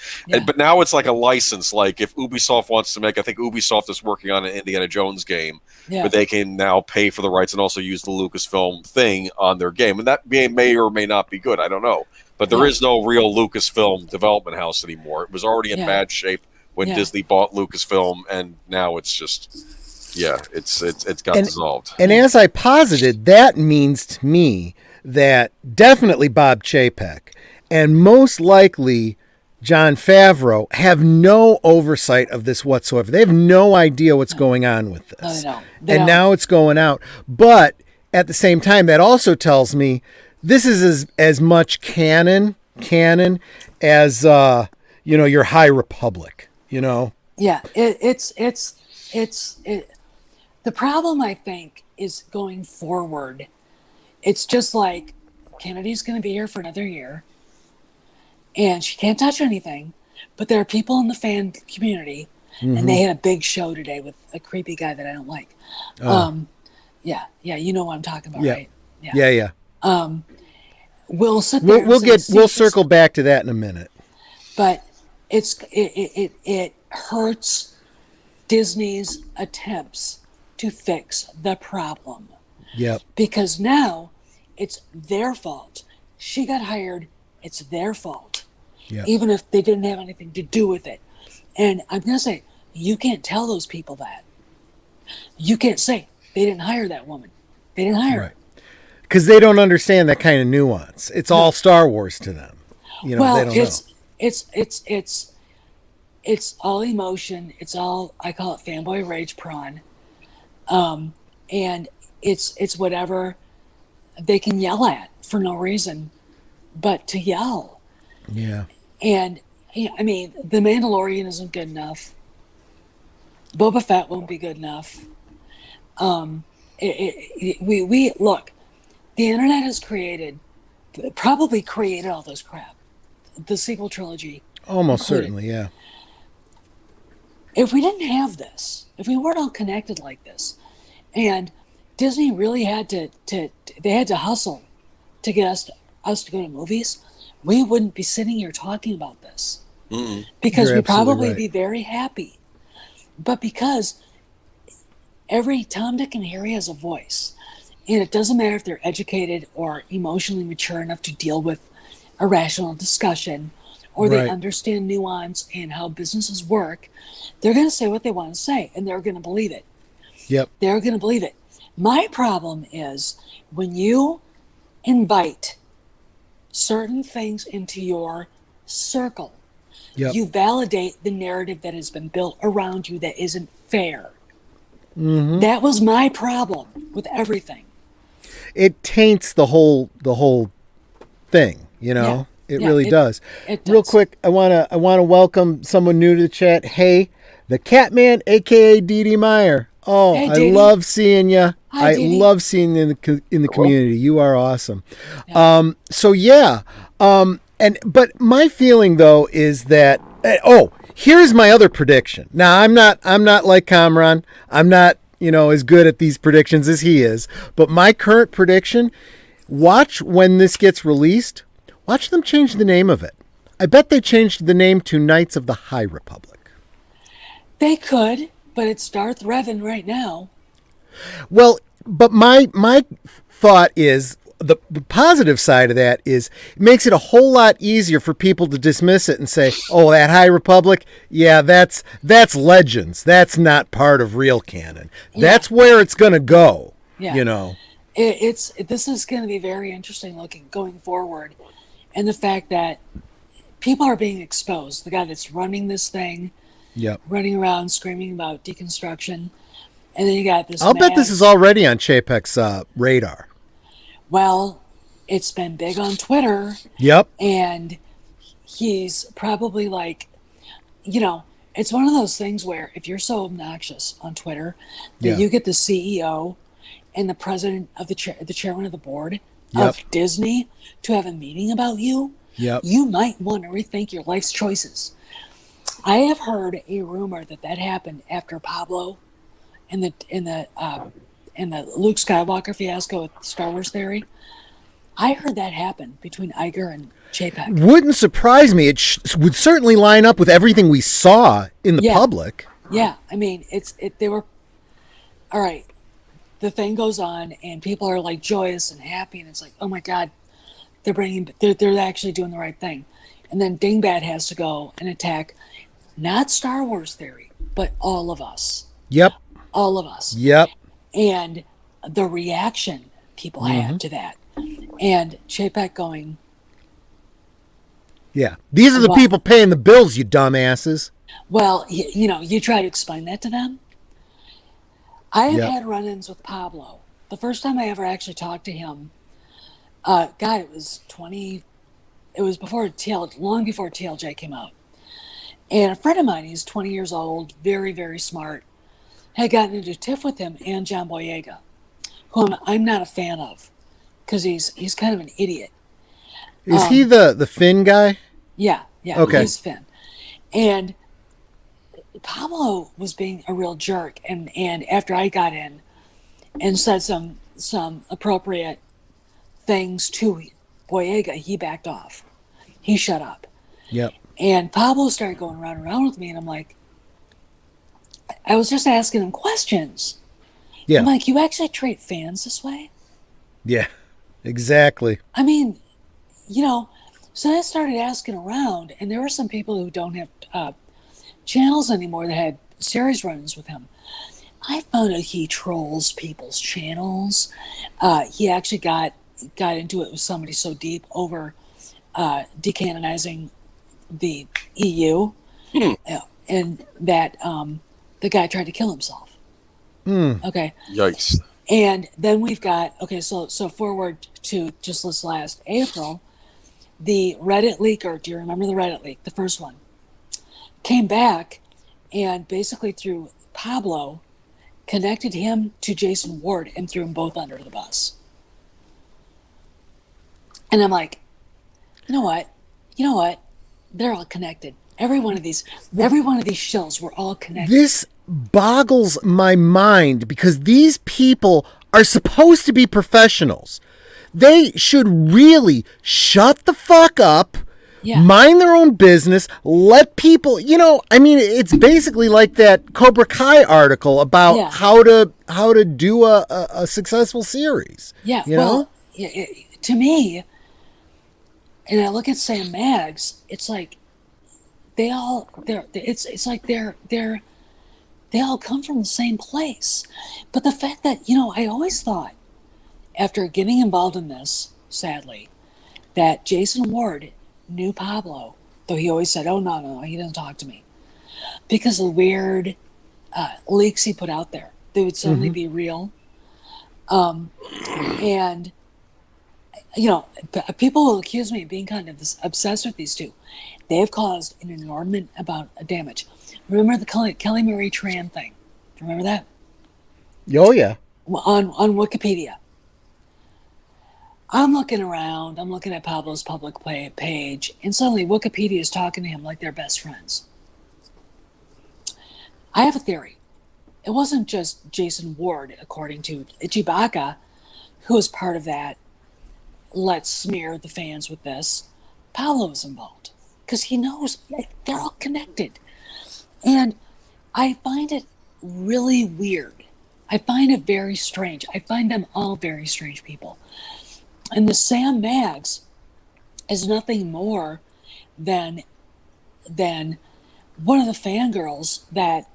but now it's like a license. Like if Ubisoft wants to make, I think Ubisoft is working on an Indiana Jones game, but they can now pay for the rights and also use the Lucasfilm thing on their game, and that game may or may not be good. I don't know, but there is no real Lucasfilm development house anymore. It was already in bad shape when Disney bought Lucasfilm, and now it's just. Yeah, it's got dissolved. And as I posited, that means to me that definitely Bob Chapek and most likely Jon Favreau have no oversight of this whatsoever. They have no idea what's going on with this. No, they don't. Now it's going out. But at the same time, that also tells me this is as much canon as your High Republic. Yeah, it's the problem, I think, is going forward. It's just like Kennedy's going to be here for another year, and she can't touch anything. But there are people in the fan community, and they had a big show today with a creepy guy that I don't like. You know what I'm talking about, right? Yeah. We'll sit there. We'll circle back to that in a minute. But it hurts Disney's attempts to fix the problem. Yep. Because now it's their fault. She got hired. It's their fault. Yep. Even if they didn't have anything to do with it. And I'm going to say, you can't tell those people that. You can't say, they didn't hire that woman. They didn't hire her. Because they don't understand that kind of nuance. It's all Star Wars to them. They don't know. It's all emotion. It's all, I call it fanboy rage prawn. And it's whatever they can yell at for no reason but to yell. Yeah. And I mean, The Mandalorian isn't good enough. Boba Fett won't be good enough. We look, the internet has probably created all this crap. The sequel trilogy. Almost included. Certainly, yeah. If we didn't have this, if we weren't all connected like this, and Disney really had to hustle to get us to go to movies, we wouldn't be sitting here talking about this. Because we'd probably be very happy. But because every Tom, Dick, and Harry has a voice, and it doesn't matter if they're educated or emotionally mature enough to deal with a rational discussion, or they Right. understand nuance and how businesses work, they're going to say what they want to say, and they're going to believe it. Yep. They're going to believe it. My problem is when you invite certain things into your circle, Yep. you validate the narrative that has been built around you that isn't fair. Mm-hmm. That was my problem with everything. It taints the whole thing, you know. It really does. It Real does. quick, I wanna welcome someone new to the chat. Hey, the Catman, aka Dee Dee Meyer. Oh, Hey, I Dee Dee. love seeing you. Hi, I Dee Dee. love seeing you in the community. You are awesome. Yeah. So yeah. But my feeling though is that here's my other prediction. Now I'm not like Kamran. I'm not, as good at these predictions as he is. But my current prediction, watch when this gets released, watch them change the name of it. I bet they changed the name to Knights of the High Republic. They could, but it's Darth Revan right now. Well, but my thought is the positive side of that is it makes it a whole lot easier for people to dismiss it and say, "Oh, that High Republic, yeah, that's Legends. That's not part of real canon. That's where it's going to go." Yeah. This is going to be very interesting going forward, and the fact that people are being exposed. The guy that's running this thing, Yep. running around screaming about deconstruction, and then you got this. I'll bet this is already on Chapek's radar. Well, it's been big on Twitter. Yep. And he's probably like, it's one of those things where if you're so obnoxious on Twitter that you get the CEO and the president of the chairman of the board of Disney to have a meeting about you, you might want to rethink your life's choices. I have heard a rumor that happened after Pablo in the Luke Skywalker fiasco with Star Wars Theory. I heard that happen between Iger and Chapek. Wouldn't surprise me. It would certainly line up with everything we saw in the public. Yeah, I mean, they were all right. The thing goes on, and people are like joyous and happy, and it's like, oh my god, they're actually doing the right thing. And then Dingbat has to go and attack not Star Wars Theory, but all of us. Yep. All of us. Yep. And the reaction people have to that. And Chapek going, yeah, these are the people paying the bills, you dumbasses. Well, you try to explain that to them. I have had run-ins with Pablo. The first time I ever actually talked to him, it was long before TLJ came out. And a friend of mine, he's 20 years old, very, very smart, had gotten into a tiff with him and John Boyega, whom I'm not a fan of because he's kind of an idiot. Is he the Finn guy? Yeah, Okay. He's Finn. And Pablo was being a real jerk, and after I got in and said some appropriate things to Boyega, he backed off. He shut up. Yep. And Pablo started going around with me, and I'm like, I was just asking him questions. Yeah. I'm like, you actually treat fans this way? Yeah, exactly. I mean, so I started asking around, and there were some people who don't have channels anymore that had series runs with him. I found out he trolls people's channels. He actually got into it with somebody so deep over decanonizing the EU, and that the guy tried to kill himself. Okay. Yikes. And then we've got, so forward to just this last April, the Reddit leaker, do you remember the Reddit leak, the first one, came back and basically through Pablo, connected him to Jason Ward and threw them both under the bus. And I'm like, you know what? They're all connected. Every one of these shills were all connected. This boggles my mind because these people are supposed to be professionals. They should really shut the fuck up, mind their own business, let people, it's basically like that Cobra Kai article about how to do a successful series. Yeah, to me, And I look at Sam Maggs, it's like they all they all come from the same place. But the fact that, I always thought, after getting involved in this, sadly, that Jason Ward knew Pablo, though he always said, oh, no, he doesn't talk to me. Because of the weird leaks he put out there. They would suddenly be real. And, people will accuse me of being kind of obsessed with these two. They have caused an enormous amount of damage. Remember the Kelly Marie Tran thing? Remember that? Oh, yeah. On Wikipedia. I'm looking around. I'm looking at Pablo's public page. And suddenly Wikipedia is talking to him like they're best friends. I have a theory. It wasn't just Jason Ward, according to Chewbacca, who was part of that. Let's smear the fans with this. Pablo was involved. Because he knows they're all connected. And I find it really weird. I find it very strange. I find them all very strange people. And the Sam Maggs is nothing more than one of the fangirls that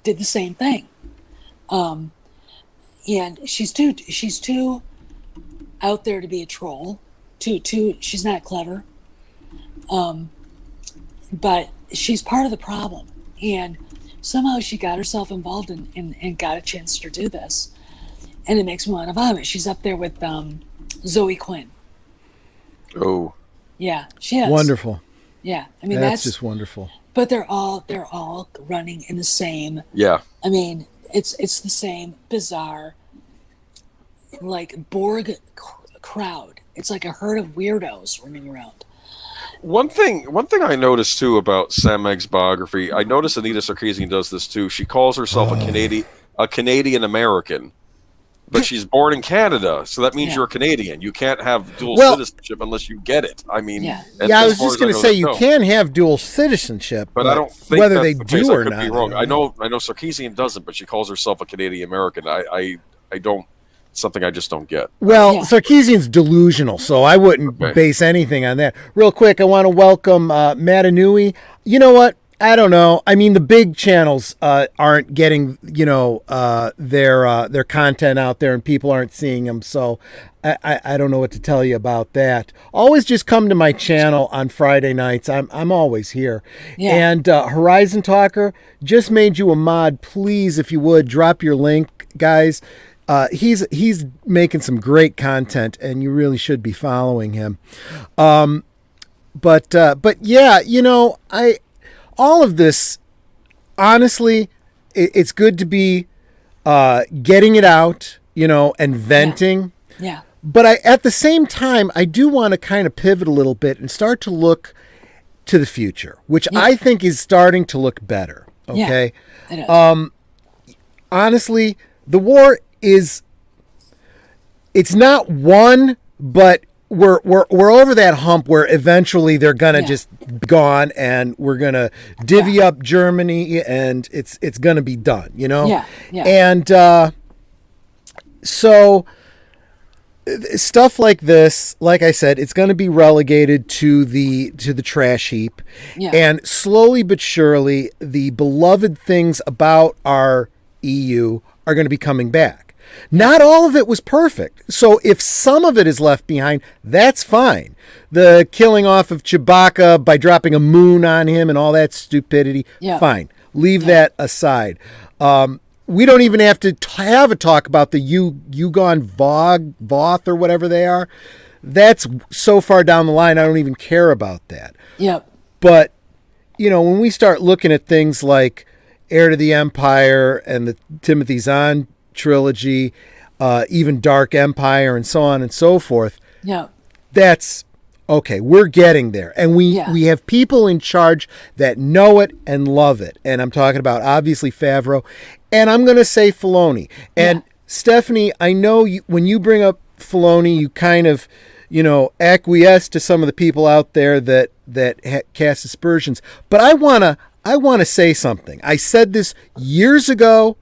did the same thing. And she's too out there to be a troll. She's not clever. But she's part of the problem. And somehow she got herself involved and got a chance to do this. And it makes me want to vomit. She's up there with Zoe Quinn. Oh. Yeah, she is. Wonderful. Yeah. I mean, that's just wonderful. But they're all running in the same. Yeah. I mean, it's the same bizarre, like Borg crowd. It's like a herd of weirdos running around. One thing I noticed too about Sam Meg's biography, I noticed Anita Sarkeesian does this too. She calls herself a Canadian American, but she's born in Canada, so that means you're a Canadian. You can't have dual citizenship unless you get it. I mean, I was just going to say you can have dual citizenship, but I don't think whether that's they the case. do or I could not. be wrong. I know Sarkeesian doesn't, but she calls herself a Canadian American. I don't. Something I just don't get. Well, Sarkeesian's delusional, so I wouldn't base anything on that. Real quick, I want to welcome Matanui. You know what? I don't know. I mean, the big channels aren't getting, their content out there, and people aren't seeing them. So I don't know what to tell you about that. Always just come to my channel on Friday nights. I'm always here. Yeah. And Horizon Talker just made you a mod. Please, if you would, drop your link, guys. He's making some great content, and you really should be following him. But yeah, all of this, honestly, it's good to be getting it out, and venting. Yeah. But at the same time, I do want to kind of pivot a little bit and start to look to the future, which I think is starting to look better. Okay. Yeah, it is. Honestly, the war it's not won, but we're over that hump where eventually they're gonna just be gone, and we're gonna divvy up Germany, and it's gonna be done, Yeah. And so stuff like this, like I said, it's gonna be relegated to the trash heap, and slowly but surely, the beloved things about our EU are going to be coming back. Not all of it was perfect. So if some of it is left behind, that's fine. The killing off of Chewbacca by dropping a moon on him and all that stupidity, fine. Leave that aside. We don't even have to have a talk about the Yugon Voth or whatever they are. That's so far down the line, I don't even care about that. Yep. But, when we start looking at things like Heir to the Empire and the Timothy Zahn trilogy, even Dark Empire, and so on and so forth. Yeah, that's okay. We're getting there, and we have people in charge that know it and love it. And I'm talking about obviously Favreau, and I'm going to say Filoni. And Stephanie, I know when you bring up Filoni, you kind of acquiesce to some of the people out there that cast aspersions. But I want to say something. I said this years ago,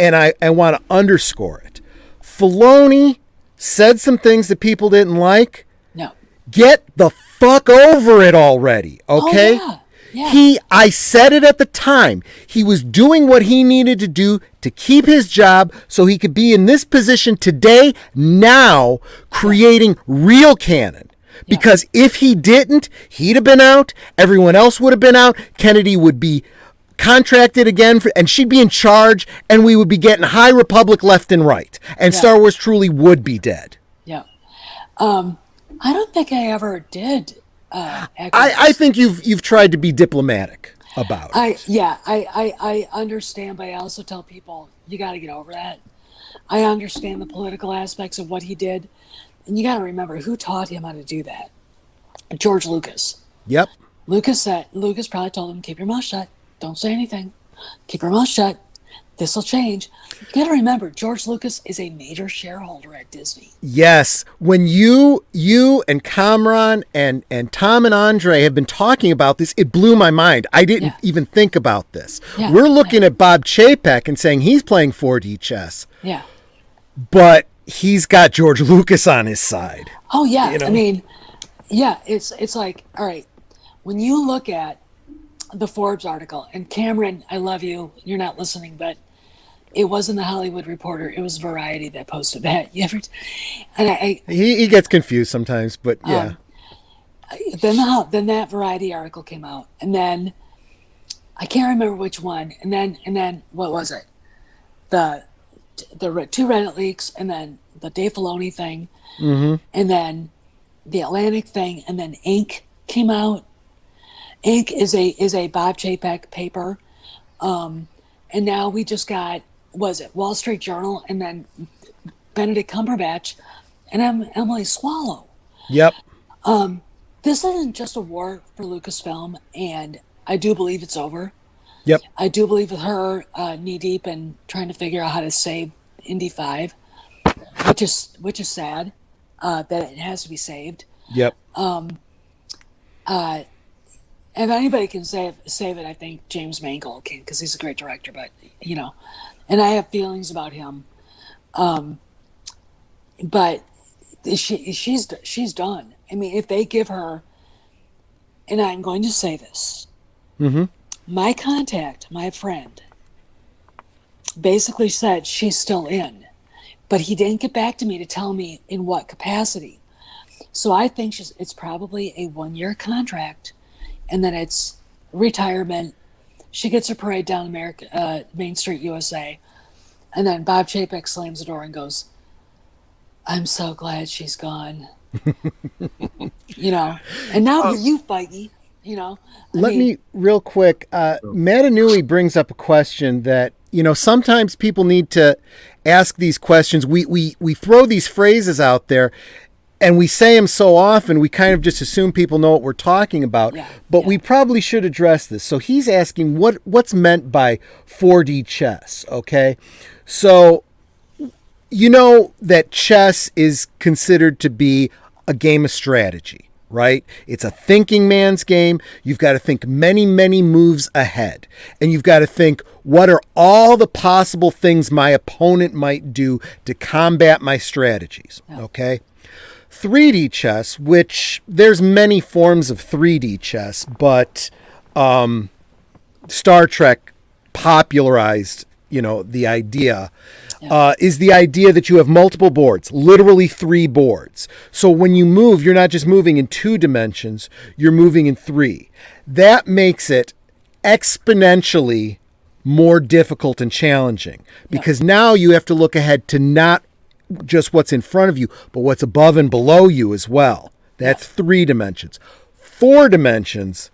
and I want to underscore it. Filoni said some things that people didn't like. No. Get the fuck over it already, okay? Oh, yeah. I said it at the time. He was doing what he needed to do to keep his job so he could be in this position today, now, creating real canon. Because if he didn't, he'd have been out. Everyone else would have been out. Kennedy would be contracted again, and she'd be in charge, and we would be getting High Republic left and right. And Star Wars truly would be dead. Yeah. I don't think I ever did. I think you've tried to be diplomatic about it. I understand, but I also tell people you got to get over that. I understand the political aspects of what he did, and you got to remember who taught him how to do that. George Lucas. Yep. Lucas probably told him, keep your mouth shut. Don't say anything. Keep your mouth shut. This will change. You got to remember, George Lucas is a major shareholder at Disney. Yes. When you and Kamran and Tom and Andre have been talking about this, it blew my mind. I didn't even think about this. Yeah. We're looking at Bob Chapek and saying he's playing 4D chess. Yeah. But he's got George Lucas on his side. Oh, yeah. You know? I mean, yeah, it's like, all right, when you look at the Forbes article, and Cameron, I love you, you're not listening, but it wasn't the Hollywood Reporter, it was Variety that posted that. He gets confused sometimes, but yeah. Then that Variety article came out, and then I can't remember which one, and then what was it? The two Reddit leaks, and then the Dave Filoni thing, and then the Atlantic thing, and then Ink came out. Ink is a Bob Chapek paper, and now we just got, was it Wall Street Journal, and then Benedict Cumberbatch and Emily Swallow. Yep. This isn't just a war for Lucasfilm, and I do believe it's over. Yep. I do believe with her knee deep and trying to figure out how to save Indy 5, which is sad that it has to be saved. Yep. If anybody can save it, I think James Mangold can, because he's a great director. But and I have feelings about him. But she's done. I mean, if they give her, and I'm going to say this, my contact, my friend, basically said she's still in, but he didn't get back to me to tell me in what capacity. So I think it's probably a 1-year contract. And then it's retirement. She gets her parade down Main Street, USA. And then Bob Chapek slams the door and goes, I'm so glad she's gone. And now for you, Feige, Let me real quick. Matanui brings up a question that, sometimes people need to ask these questions. We throw these phrases out there, and we say them so often, we kind of just assume people know what we're talking about. But we probably should address this. So he's asking what's meant by 4D chess, okay? So, that chess is considered to be a game of strategy, right? It's a thinking man's game. You've got to think many, many moves ahead. And you've got to think, what are all the possible things my opponent might do to combat my strategies, okay? 3D chess, which there's many forms of 3D chess, but Star Trek popularized, the idea, is the idea that you have multiple boards, literally 3 boards. So when you move, you're not just moving in 2 dimensions, you're moving in 3. That makes it exponentially more difficult and challenging because now you have to look ahead to not just what's in front of you, but what's above and below you as well. That's 3 dimensions. 4 dimensions,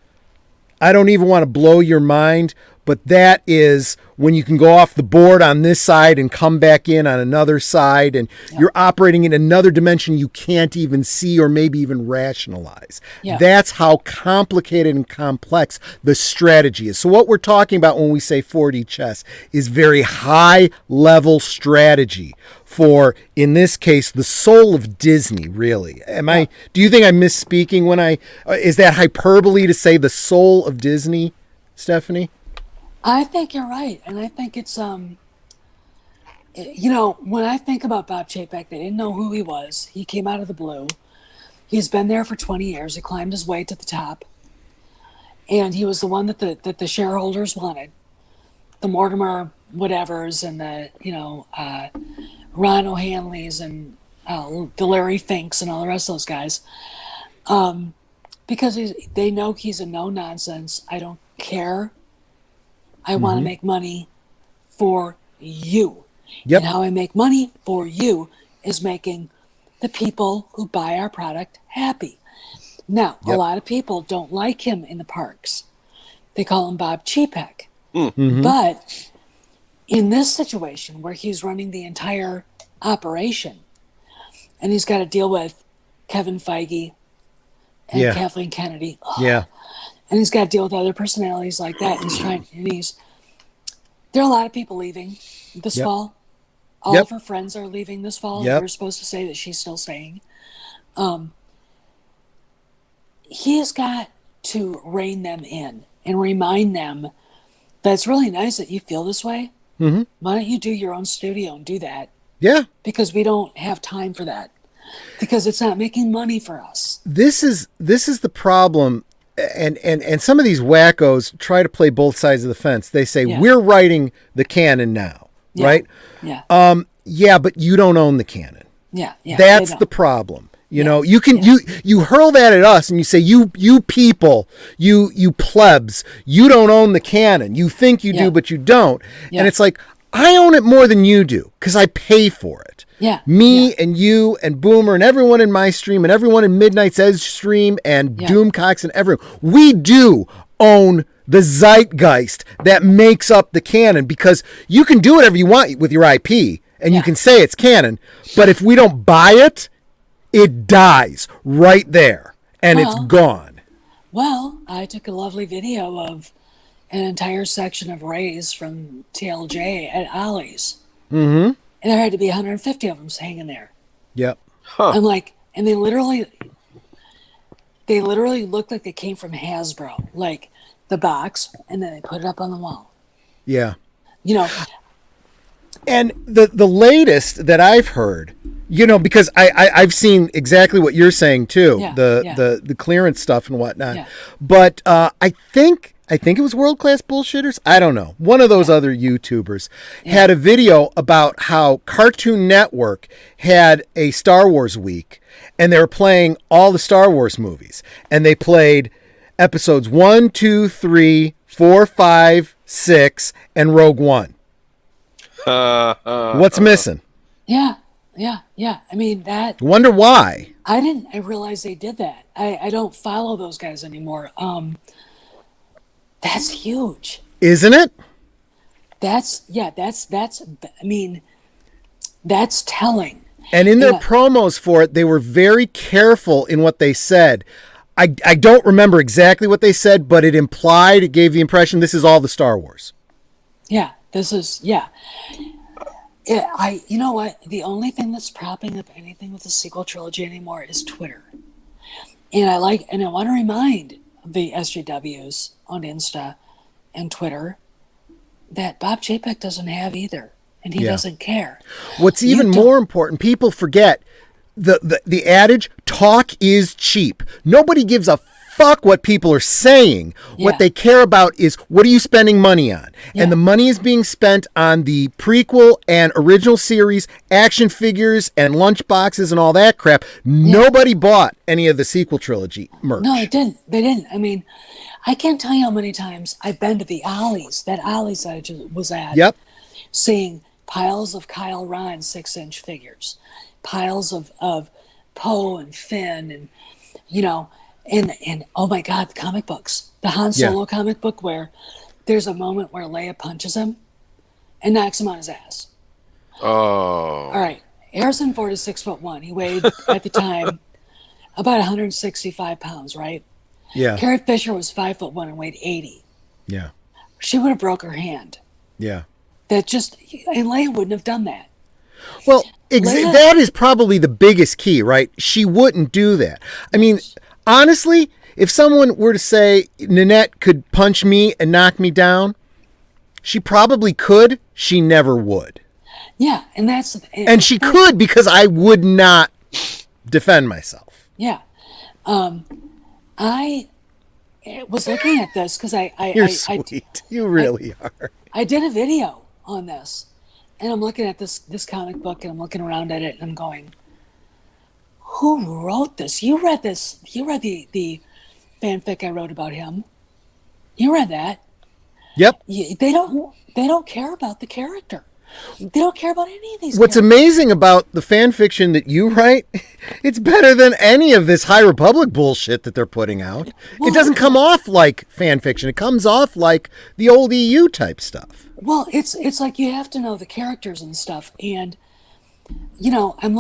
I don't even want to blow your mind, but that is when you can go off the board on this side and come back in on another side, and you're operating in another dimension you can't even see or maybe even rationalize. That's how complicated and complex the strategy is. So what we're talking about when we say 4D chess is very high level strategy for, in this case, the soul of Disney, really. Do you think I'm misspeaking when is that hyperbole to say the soul of Disney, Stephanie? I think you're right. And I think it's, when I think about Bob Chapek, they didn't know who he was. He came out of the blue. He's been there for 20 years. He climbed his way to the top. And he was the one that the shareholders wanted. The Mortimer whatevers and the, Ron O'Hanleys and the Larry Finks and all the rest of those guys. Because they know he's a no-nonsense. I don't care. I want to make money for you. Yep. And how I make money for you is making the people who buy our product happy. Now, a lot of people don't like him in the parks. They call him Bob Chapek. But in this situation where he's running the entire operation and he's got to deal with Kevin Feige and Kathleen Kennedy. And he's got to deal with other personalities like that. There are a lot of people leaving this fall. All of her friends are leaving this fall. And we're supposed to say that she's still staying. He has got to rein them in and remind them that it's really nice that you feel this way. Why don't you do your own studio and do that? Yeah. Because we don't have time for that. Because it's not making money for us. This is the problem. And some of these wackos try to play both sides of the fence. They say, we're writing the canon now, right? Yeah, but you don't own the canon. That's the problem. You know, you can you hurl that at us and you say, you people, you plebs, you don't own the canon. You think you do, but you don't. And it's like, I own it more than you do because I pay for it. And you and Boomer and everyone in my stream and everyone in Midnight's Edge stream and Doomcox and everyone, we do own the zeitgeist that makes up the canon, because you can do whatever you want with your IP and you can say it's canon, but if we don't buy it, it dies right there and it's gone. Well, I took a lovely video of an entire section of Rays from TLJ at Ollie's. And there had to be 150 of them hanging there. I'm like, and they literally looked like they came from Hasbro, like the box, and then they put it up on the wall. And the latest that I've heard, because I've seen exactly what you're saying too, the clearance stuff and whatnot. But I think it was World Class Bullshitters. I don't know. One of those other YouTubers had a video about how Cartoon Network had a Star Wars week and they were playing all the Star Wars movies. And they played episodes 1, 2, 3, 4, 5, 6, and Rogue One. What's missing? Yeah. I mean, that. Wonder why. I realized they did that. I don't follow those guys anymore. That's huge. Isn't it? That's telling. And in their promos for it, they were very careful in what they said. I don't remember exactly what they said, but it gave the impression this is all the Star Wars. You know what? The only thing that's propping up anything with the sequel trilogy anymore is Twitter. And I want to remind the SJWs on Insta and Twitter that Bob Chapek doesn't have either, and he doesn't care. What's even more important, people forget the adage, talk is cheap. Nobody gives a fuck what people are saying. What they care about is, what are you spending money on? And the money is being spent on the prequel and original series, action figures and lunch boxes and all that crap. Nobody bought any of the sequel trilogy merch. No, they didn't. I mean, I can't tell you how many times I've been to the Ollie's that I was at, seeing piles of Kyle Ryan 6-inch figures, piles of Poe and Finn, and and oh my God, the comic books, the Han Solo comic book where there's a moment where Leia punches him and knocks him on his ass. All right. Harrison Ford is 6'1". He weighed at the time about 165 pounds, right? Carrie Fisher was 5'1" and weighed 80. She would have broke her hand. And Leia wouldn't have done that. Well, that is probably the biggest key, right? She wouldn't do that. I mean, honestly, if someone were to say Nanette could punch me and knock me down, she probably could. She never would. And she could, because I would not defend myself. I was looking at this because You're sweet. You really are. I did a video on this, and I'm looking at this comic book, and I'm looking around at it, and I'm going, who wrote this? You read this? You read the fanfic I wrote about him? You read that? Yep. They don't care about the character. They don't care about any of these. What's characters. amazing about the fan fiction that you write, it's better than any of this High Republic bullshit that they're putting out. Well, it doesn't come off like fan fiction. It comes off like the old EU type stuff. Well, it's like you have to know the characters and stuff. And, you know, I'm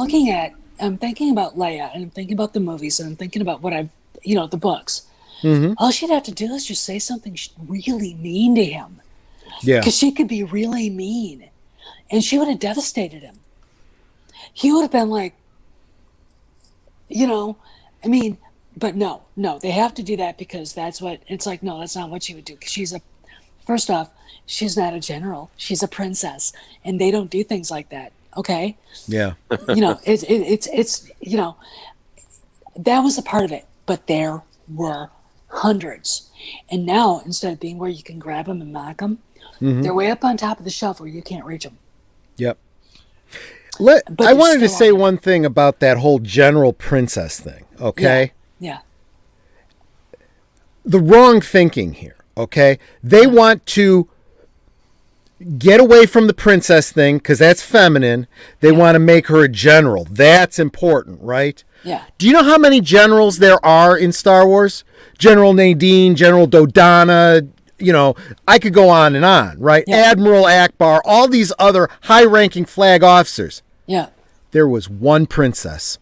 thinking about Leia, and I'm thinking about the movies, and I'm thinking about the books. Mm-hmm. All she'd have to do is just say something really mean to him. Yeah. Because she could be really mean. And she would have devastated him. He would have been like, but no, they have to do that because that's what, it's like, no, that's not what she would do. Because first off, she's not a general. She's a princess. And they don't do things like that. Okay? Yeah. It's that was a part of it. But there were hundreds. And now, instead of being where you can grab them and mock them, they're way up on top of the shelf where you can't reach them. Yep. I wanted to say one thing about that whole general princess thing, okay? Yeah. The wrong thinking here, okay? They want to get away from the princess thing because that's feminine. They want to make her a general. That's important, right? Yeah. Do you know how many generals there are in Star Wars? General Nadine, General Dodonna, I could go on and on, right? Yeah. Admiral Akbar, all these other high-ranking flag officers. Yeah. There was one princess.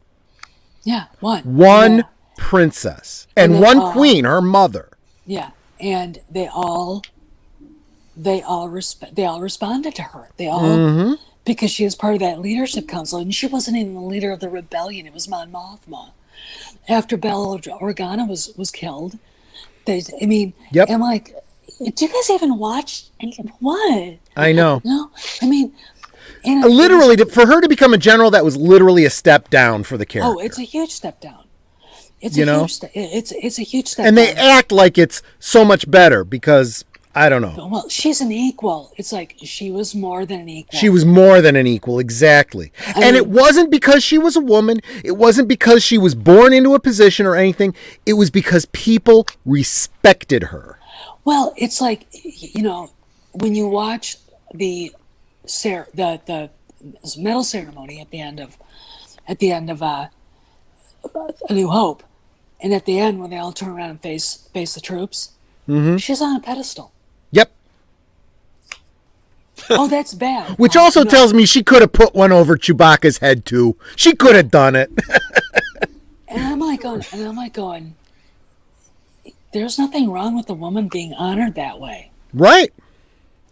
Yeah, one. One princess. And one queen, her mother. Yeah, and they all responded to her. They all, because she was part of that leadership council, and she wasn't even the leader of the rebellion. It was Mon Mothma. After Bella Organa was killed, Yep. I'm like, do you guys even watch? What? I know. No, and literally, for her to become a general, that was literally a step down for the character. Oh, it's a huge step down. It's a huge step. And down. they act like it's so much better because I don't know. Well, she's an equal. It's like she was more than an equal. She was more than an equal, exactly. It wasn't because she was a woman. It wasn't because she was born into a position or anything. It was because people respected her. Well, it's like, when you watch the medal ceremony at the end of A New Hope, and at the end when they all turn around and face the troops, she's on a pedestal. Yep. Oh, that's bad. Which also tells me she could have put one over Chewbacca's head too. She could have done it. and I'm like going, there's nothing wrong with a woman being honored that way. Right.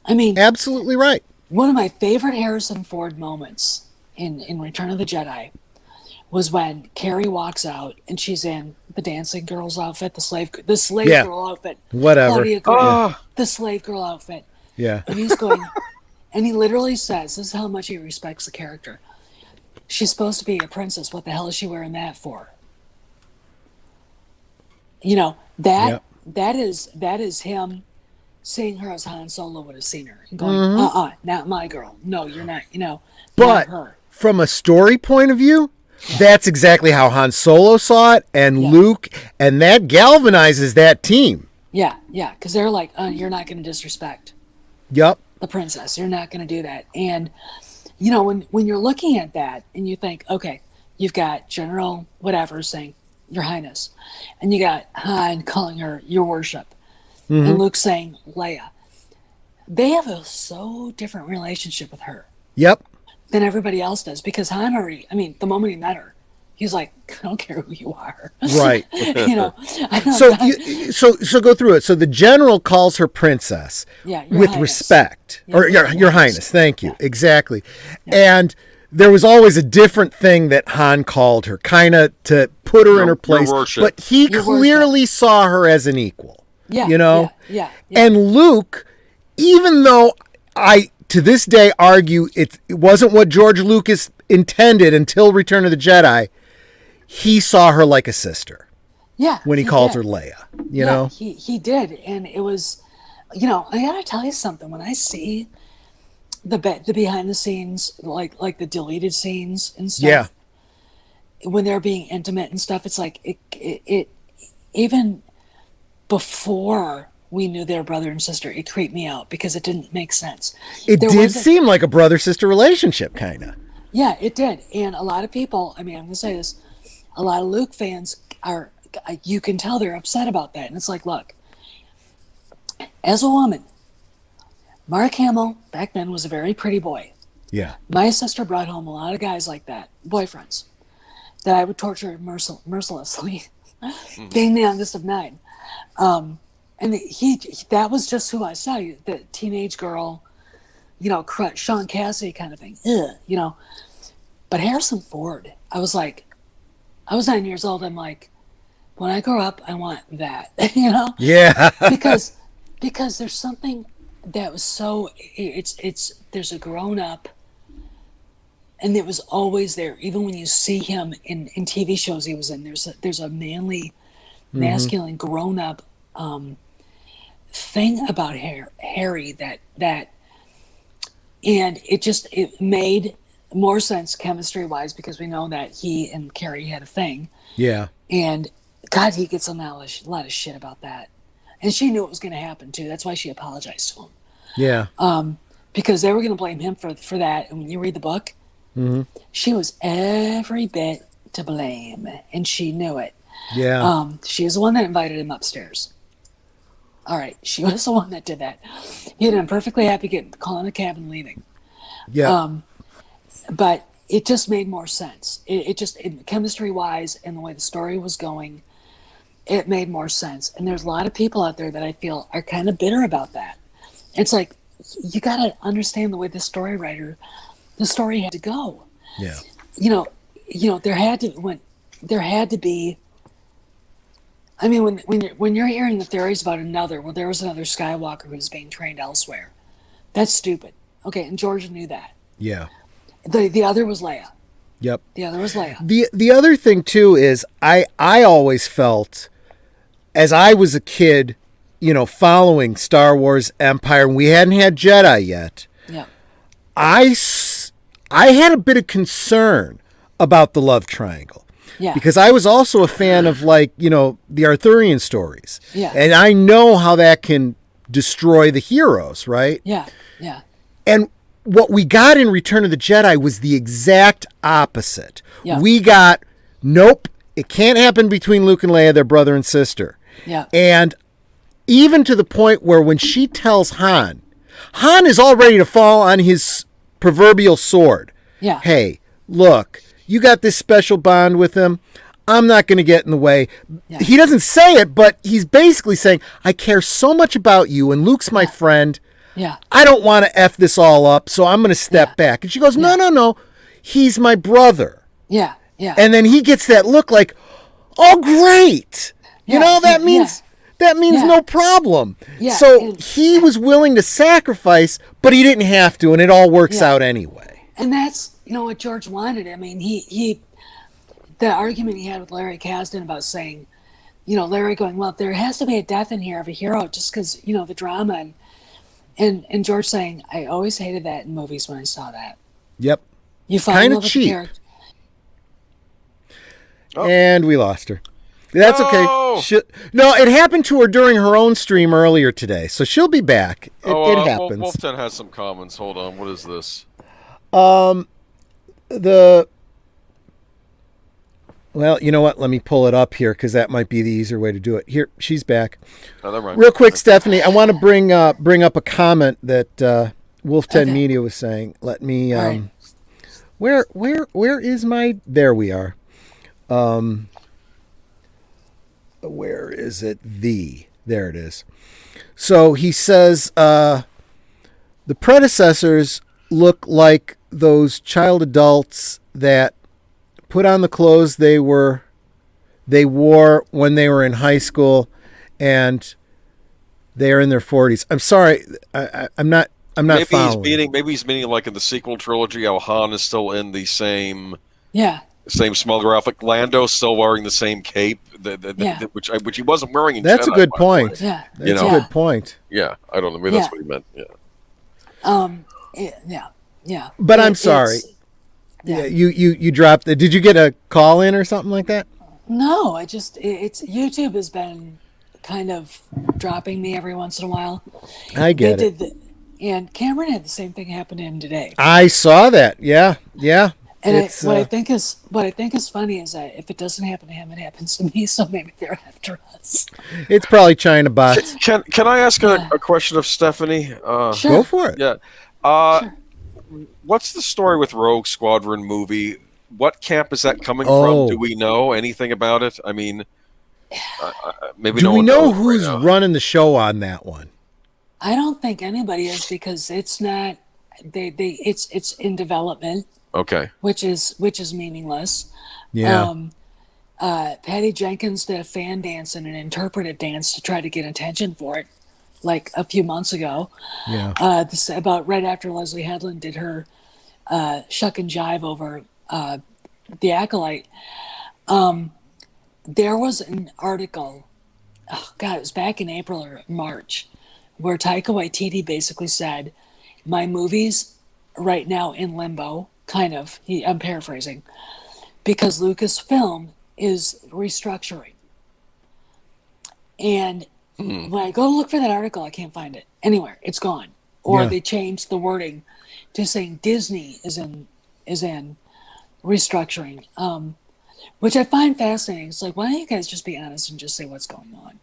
Absolutely right. One of my favorite Harrison Ford moments in Return of the Jedi was when Carrie walks out and she's in the dancing girl's outfit, the slave girl outfit. Whatever. The slave girl outfit. Yeah. And he's going, and he literally says, this is how much he respects the character. She's supposed to be a princess. What the hell is she wearing that for? That is him seeing her as Han Solo would have seen her and going, not my girl. No, you're not, But not her. From a story point of view, that's exactly how Han Solo saw it, and Luke, and that galvanizes that team. Yeah, because they're like, you're not going to disrespect the princess. You're not going to do that. And, when you're looking at that and you think, okay, you've got General whatever saying, Your Highness, and you got Han calling her Your Worship, and Luke saying Leia. They have a so different relationship with her. Yep. Than everybody else does, because Han already, the moment he met her, he's like, I don't care who you are. Right. So go through it. So the general calls her princess with Highness. Respect. Yeah, or your Highness. Thank you. Yeah. Exactly. Yeah. And there was always a different thing that Han called her, kind of to put her in her place. But he clearly saw her as an equal. Yeah. Yeah. And Luke, even though I to this day argue it wasn't what George Lucas intended until Return of the Jedi, he saw her like a sister. Yeah. when he calls her Leia, you know? He did. And it was, you know, I gotta tell you something. When I see the behind the scenes, like the deleted scenes and stuff, when they're being intimate and stuff, it's like it even before we knew they were brother and sister, it creeped me out because it didn't make sense. It did seem like a brother-sister relationship, kind of. Yeah, it did. And a lot of people, I mean, I'm going to say this, a lot of Luke fans you can tell they're upset about that. And it's like, look, as a woman, Mark Hamill back then was a very pretty boy. Yeah. My sister brought home a lot of guys like that, boyfriends, that I would torture mercilessly, being the youngest of 9. And that was just who I saw, the teenage girl, you know, Sean Cassidy kind of thing, you know. But Harrison Ford, I was 9 years old. I'm like, when I grow up, I want that, you know? Yeah. because there's something that was so, there's a grown up, and it was always there. Even when you see him in TV shows he was in, there's a manly, masculine, grown up thing about Harry that and it made more sense chemistry wise because we know that he and Carrie had a thing. Yeah. And God, he gets a lot of shit about that. And she knew it was going to happen too. That's why she apologized to him. Yeah. Because they were going to blame him for that. And when you read the book, she was every bit to blame, and she knew it. Yeah. She is the one that invited him upstairs. All right, she was the one that did that. He had been perfectly happy calling a cab and leaving. Yeah. But it just made more sense. It chemistry-wise and the way the story was going, it made more sense. And there's a lot of people out there that I feel are kind of bitter about that. It's like, you got to understand the way the story had to go. Yeah. You know, there had to be. I mean, when you're hearing the theories about there was another Skywalker who was being trained elsewhere. That's stupid. Okay, and George knew that. Yeah. The other was Leia. Yep. The other was Leia. The other thing too is I always felt, as I was a kid, you know, following Star Wars Empire, and we hadn't had Jedi yet. Yeah. I had a bit of concern about the love triangle. Yeah. Because I was also a fan of, like, you know, the Arthurian stories. Yeah. And I know how that can destroy the heroes, right? Yeah. Yeah. And what we got in Return of the Jedi was the exact opposite. Yeah. We got, nope, it can't happen between Luke and Leia, their brother and sister. Yeah. And even to the point where when she tells Han is all ready to fall on his proverbial sword. Yeah. Hey, look, you got this special bond with him. I'm not going to get in the way. Yeah. He doesn't say it, but he's basically saying, I care so much about you, and Luke's my friend. Yeah. I don't want to F this all up, so I'm going to step back. And she goes, no. He's my brother. Yeah. Yeah. And then he gets that look like, oh, great. You know, that means no problem. Yeah. So he was willing to sacrifice, but he didn't have to, and it all works out anyway. And that's, you know, what George wanted. I mean, the argument he had with Larry Kasdan about saying, you know, Larry going, well, there has to be a death in here of a hero just because, you know, the drama. And George saying, I always hated that in movies when I saw that. Yep. You fall in love with the character. Oh. And we lost her. That's No! okay. No, it happened to her during her own stream earlier today, so she'll be back. It happens. Wolfton has some comments. Hold on. What is this? Well, you know what? Let me pull it up here because that might be the easier way to do it. Here, she's back. Oh, never mind. Real quick, Stephanie, I want to bring up a comment that Wolf 10 Media was saying. Let me. Right. Where is my? There we are. Where is it? There it is. So he says the predecessors look like those child adults that put on the clothes they wore when they were in high school, and they are in their 40s. I'm sorry, I'm not Maybe following. maybe he's meaning like in the sequel trilogy how Han is still in the same Same Smuggler outfit. Lando's still wearing the same cape, which he wasn't wearing in That's Jedi, a good by the way. point. Yeah. That's a good point. Yeah, I don't know. Maybe that's what he meant. Yeah. Yeah. But I'm sorry. Yeah. You dropped. Did you get a call in or something like that? No, it's YouTube has been kind of dropping me every once in a while. I get it. And Cameron had the same thing happen to him today. I saw that. Yeah. And what I think is funny is that if it doesn't happen to him, it happens to me. So maybe they're after us. It's probably China bots. Can I ask a question of Stephanie? Sure. Go for it. Yeah. Sure. What's the story with Rogue Squadron movie? What camp is that coming Oh. from? Do we know anything about it? I mean, maybe Do no we one know knows who's right now. running the show on that one? I don't think anybody is because it's not. It's in development, Okay. which is meaningless. Yeah. Patty Jenkins did a fan dance and an interpretive dance to try to get attention for it, like a few months ago. Yeah. This about right after Leslie Headland did her shuck and jive over the Acolyte. There was an article. Oh God, it was back in April or March, where Taika Waititi basically said, "My movie's right now in limbo." Kind of. I'm paraphrasing, because Lucasfilm is restructuring. And when I go to look for that article, I can't find it anywhere. It's gone, or they changed the wording to saying Disney is in restructuring, which I find fascinating. It's like, why don't you guys just be honest and just say what's going on?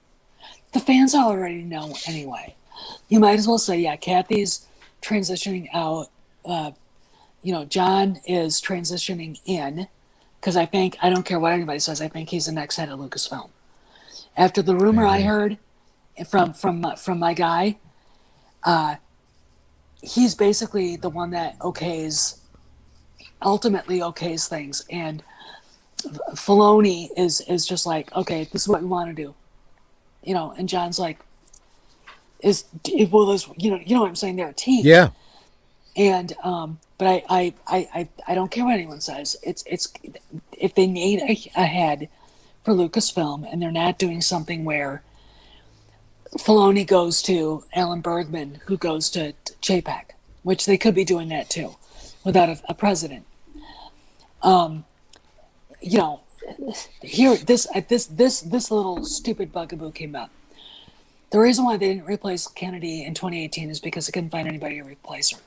The fans already know anyway. You might as well say, yeah, Kathy's transitioning out. John is transitioning in, because I don't care what anybody says, I think he's the next head of Lucasfilm. After the rumor I heard from my guy, he's basically the one that ultimately okays things, and Filoni is just like, okay, this is what we want to do, and John's like, you know what I'm saying? They're a team. Yeah. And but I don't care what anyone says. It's if they need a head for Lucasfilm and they're not doing something where Filoni goes to Alan Bergman, who goes to Chapek, which they could be doing that too, without a president. Here this little stupid bugaboo came up. The reason why they didn't replace Kennedy in 2018 is because they couldn't find anybody to replace her.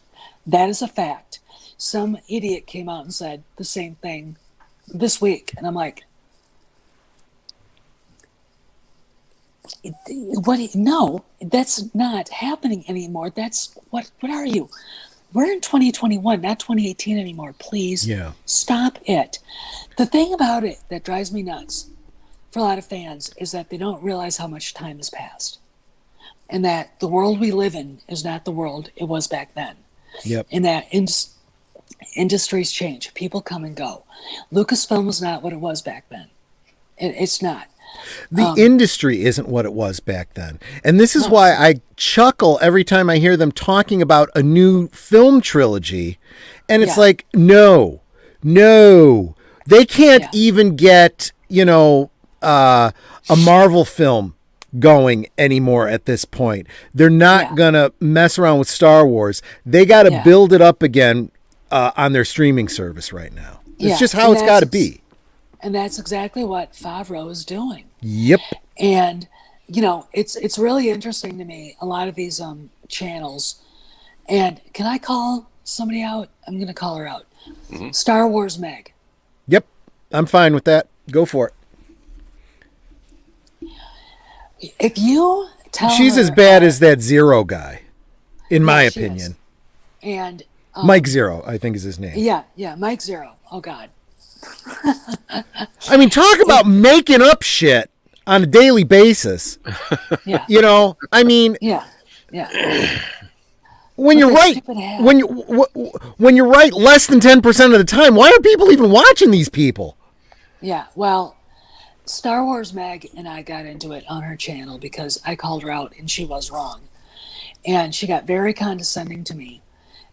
That is a fact. Some idiot came out and said the same thing this week, and I'm like, no, that's not happening anymore. That's what are you? We're in 2021, not 2018 anymore. Please stop it. The thing about it that drives me nuts for a lot of fans is that they don't realize how much time has passed, and that the world we live in is not the world it was back then. Yep. And that industries change. People come and go. Lucasfilm was not what it was back then. It's not. The industry isn't what it was back then. And this is why I chuckle every time I hear them talking about a new film trilogy. And it's like, no. They can't even get, a Marvel film going anymore at this point. They're not gonna mess around with Star Wars. They got to build it up again on their streaming service right now. It's just how it's got to be. And that's exactly what Favreau is doing. Yep. And it's really interesting to me, a lot of these channels. And can I call somebody out? I'm going to call her out. Mm-hmm. Star Wars Meg. Yep. I'm fine with that. Go for it. If you tell she's her, as bad as that Zero guy, in my opinion. And Mike Zero, I think is his name. Yeah, Mike Zero. Oh God. I mean, talk about making up shit on a daily basis. Yeah. I mean. Yeah. When you're right, when you're right less than 10% of the time, why are people even watching these people? Yeah, well, Star Wars Meg and I got into it on her channel because I called her out and she was wrong, and she got very condescending to me,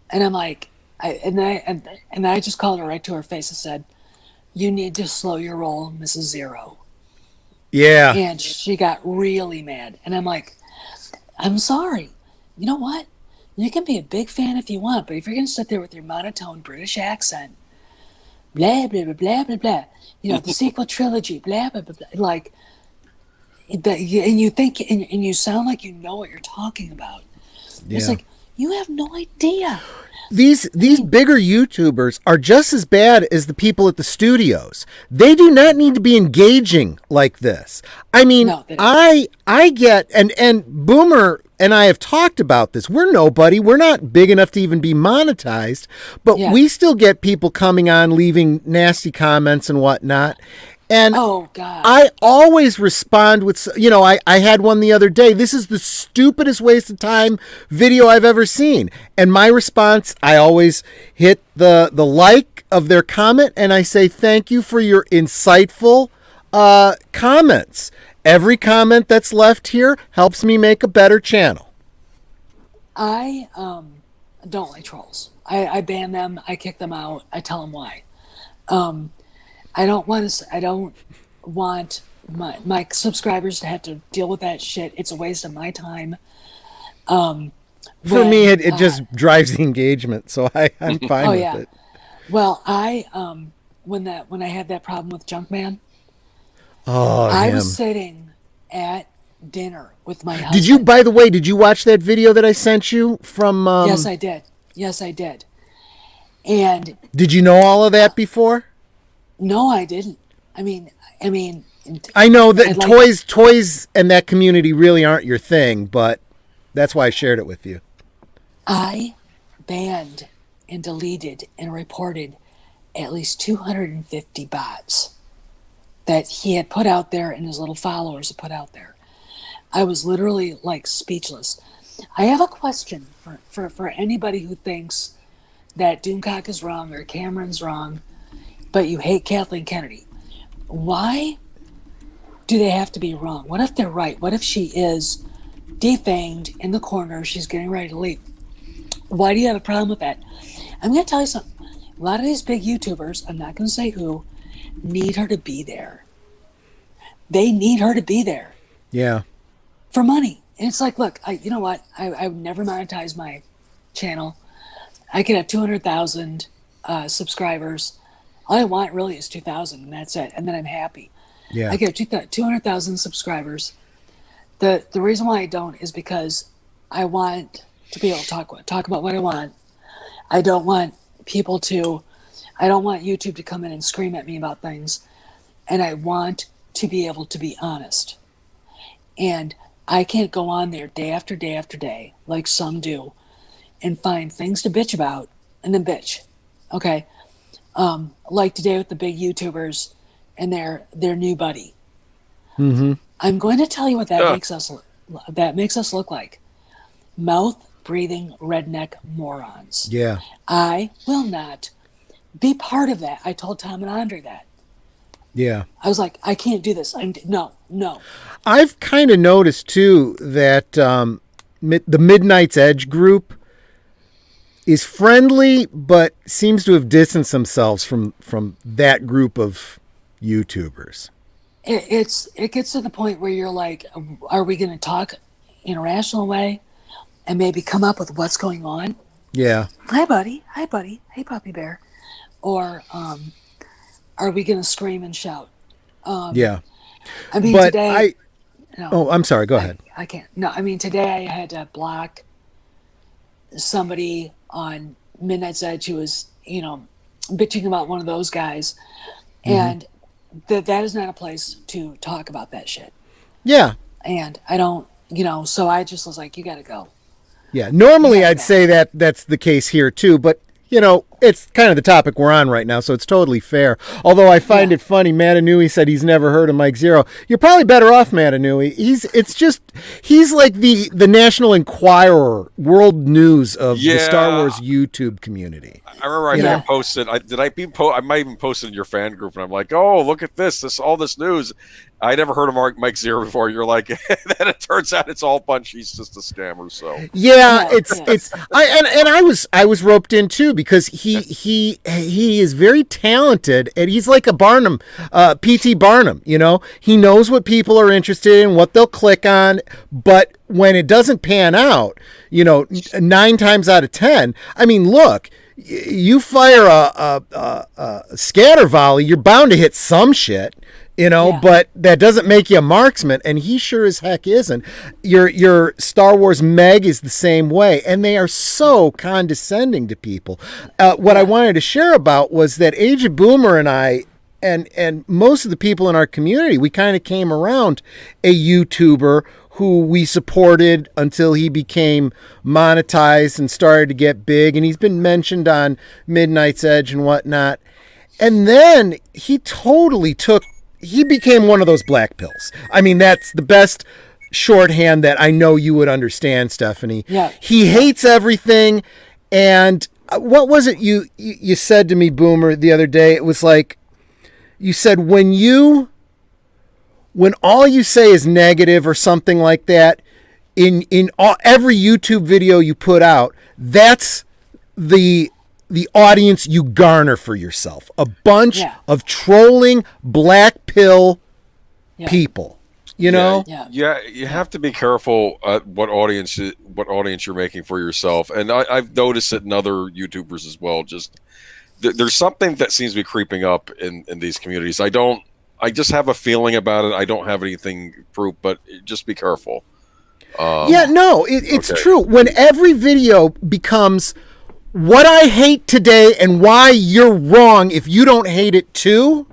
and I'm like, I just called her right to her face and said, you need to slow your roll, Mrs. Zero. Yeah. And she got really mad. And I'm like, I'm sorry. You know what? You can be a big fan if you want, but if you're going to sit there with your monotone British accent, blah, blah, blah, blah, blah, blah, you know, the sequel trilogy, blah, blah, blah, blah, like, and you think, and you sound like you know what you're talking about. Yeah. It's like, you have no idea. These bigger YouTubers are just as bad as the people at the studios. They do not need to be engaging like this. I mean, No, they don't. I get, and Boomer and I have talked about this. We're nobody. We're not big enough to even be monetized, but Yeah. we still get people coming on, leaving nasty comments and whatnot. And Oh, God. I always respond with, you know, I had one the other day. This is the stupidest waste of time video I've ever seen. And my response, I always hit the like of their comment and I say, thank you for your insightful comments. Every comment that's left here helps me make a better channel. I don't like trolls. I ban them. I kick them out. I tell them why. I don't want my subscribers to have to deal with that shit. It's a waste of my time. For me, it just drives the engagement, so I'm fine with it. Well, when I had that problem with Junkman, Oh, I him. was sitting at dinner with my husband. Did you, by the way, did you watch that video that I sent you from? Yes, I did. Yes, I did. And Did you know all of that before? no, I didn't. I mean, I know that I'd like- toys and that community really aren't your thing, but that's why I shared it with you. I banned and deleted and reported at least 250 bots that he had put out there and his little followers had put out there. I was literally like speechless. I have a question for anybody who thinks that Doomcock is wrong or Cameron's wrong, but you hate Kathleen Kennedy. Why do they have to be wrong? What if they're right? What if she is defanged in the corner? She's getting ready to leave. Why do you have a problem with that? I'm going to tell you something. A lot of these big YouTubers, I'm not going to say who, need her to be there. They need her to be there Yeah. for money. And it's like, look, you know what? I would never monetize my channel. I could have 200,000 subscribers. All I want really is 2,000, and that's it. And then I'm happy. Yeah. I get 200,000 subscribers. The reason why I don't is because I want to be able to talk about what I want. I don't want YouTube to come in and scream at me about things. And I want to be able to be honest. And I can't go on there day after day after day, like some do, and find things to bitch about and then bitch. Okay? Like today with the big YouTubers and their new buddy. Mm-hmm. I'm going to tell you what that makes us look like. Mouth breathing redneck morons. Yeah. I will not be part of that. I told Tom and Andre that. Yeah. I was like, I can't do this. No. I've kind of noticed too that the Midnight's Edge group is friendly, but seems to have distanced themselves from that group of YouTubers. It gets to the point where you're like, are we going to talk in a rational way and maybe come up with what's going on? Yeah. Hi, buddy. Hey, puppy bear. Or are we going to scream and shout? Yeah. I mean, But today. No, I'm sorry. Go ahead. I can't. No, I mean, today I had to block somebody on Midnight's Edge who was, bitching about one of those guys. And that is not a place to talk about that shit. Yeah. And I don't, so I just was like, you got to go. Yeah. Normally I'd say that that's the case here too, but it's kind of the topic we're on right now, so it's totally fair. Although I find it funny, Matanui said he's never heard of Mike Zero. You're probably better off, Matanui. He's like the National Enquirer, world news of the Star Wars YouTube community. I remember I posted. I might even posted in your fan group, and I'm like, "Oh, look at this! All this news." I never heard of Mike Zero before. You're like, then it turns out it's all bunch. He's just a scammer. So I was roped in too because he is very talented, and he's like a Barnum, P.T. Barnum. You know, he knows what people are interested in, what they'll click on. But when it doesn't pan out, you know, 9 times out of 10, I mean, look, you fire a scatter volley, you're bound to hit some shit. You know, but that doesn't make you a marksman, and he sure as heck isn't. Your Star Wars Meg is the same way, and they are so condescending to people. What I wanted to share about was that Age of Boomer and I, and most of the people in our community, we kind of came around a YouTuber who we supported until he became monetized and started to get big, and he's been mentioned on Midnight's Edge and whatnot. And then he became one of those black pills. I mean, that's the best shorthand that I know you would understand, Stephanie. Yeah. He hates everything. And what was it you said to me, Boomer, the other day? It was like, you said, when all you say is negative or something like that, in every YouTube video you put out, that's the audience you garner for yourself. A bunch of trolling black pill people, you know? Yeah, you have to be careful what audience you're making for yourself. And I've noticed it in other YouTubers as well. Just there's something that seems to be creeping up in these communities. I just have a feeling about it. I don't have anything proof, but just be careful. It's true. When every video becomes what I hate today and why you're wrong if you don't hate it too.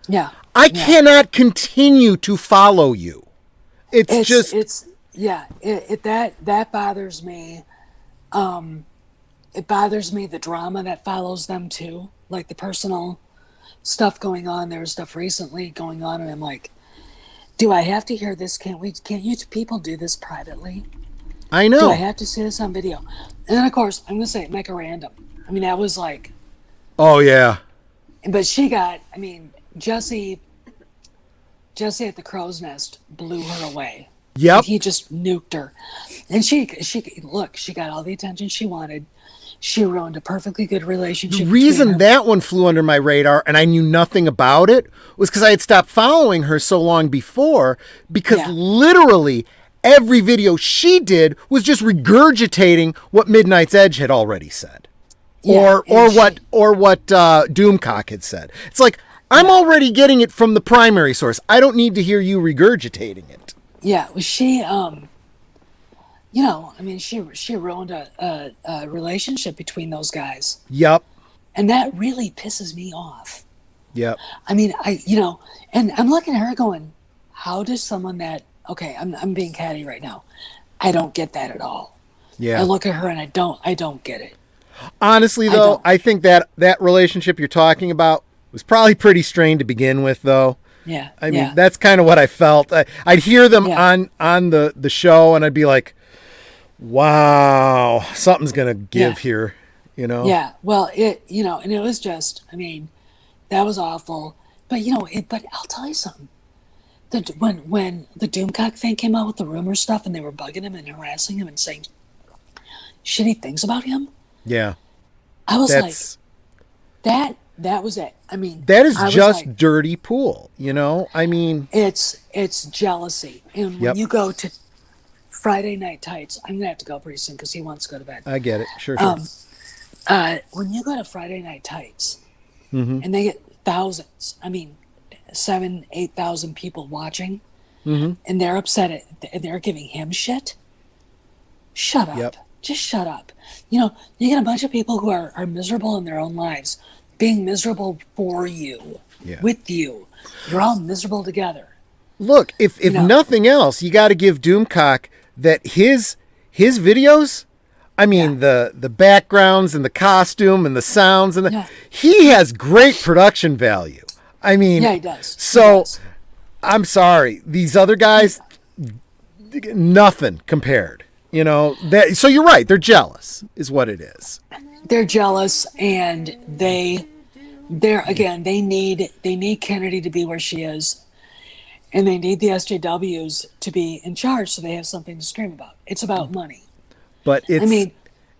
Yeah. I cannot continue to follow you. That bothers me. It bothers me, the drama that follows them too, like the personal stuff going on. There was stuff recently going on, and I'm like, do I have to hear this? Can't you people do this privately? I know. Do I have to see this on video? And then, of course, I'm going to say Mecca Random. I mean, that was like... Oh, yeah. But she got... I mean, Jesse at the Crow's Nest blew her away. Yep. Like, he just nuked her. And she got all the attention she wanted. She ruined a perfectly good relationship. The reason that one flew under my radar and I knew nothing about it was because I had stopped following her so long before, because literally every video she did was just regurgitating what Midnight's Edge had already said, or what Doomcock had said. It's like, I'm already getting it from the primary source. I don't need to hear you regurgitating it. Yeah, she, she ruined a relationship between those guys. Yep. And that really pisses me off. Yep. I mean, and I'm looking at her going, how does someone that, okay, I'm being catty right now. I don't get that at all. Yeah. I look at her and I don't get it. Honestly, though, I think that relationship you're talking about was probably pretty strained to begin with, though. Yeah. I mean, that's kind of what I felt. I'd hear them on the show, and I'd be like, wow, something's going to give here, you know? Yeah. Well, and it was just, I mean, that was awful. But, but I'll tell you something. When the Doomcock thing came out with the rumor stuff, and they were bugging him and harassing him and saying shitty things about him. Yeah. I was like, that was it. I mean, that is just like, dirty pool, you know? I mean, it's jealousy. And when you go to Friday Night Tights, I'm going to have to go pretty soon because he wants to go to bed. I get it. Sure. When you go to Friday Night Tights and they get thousands, I mean, 7,000-8,000 people watching, and they're upset they're giving him shit. Shut up. Yep. Just shut up. You get a bunch of people who are miserable in their own lives, being miserable for you, with you. You're all miserable together. Look, if nothing else, you got to give Doomcock that his videos, I mean, the backgrounds and the costume and the sounds and he has great production value. I mean, he does. So, I'm sorry, these other guys, nothing compared. So you're right. They're jealous, is what it is. They're jealous, and they need Kennedy to be where she is, and they need the SJWs to be in charge, so they have something to scream about. It's about money. But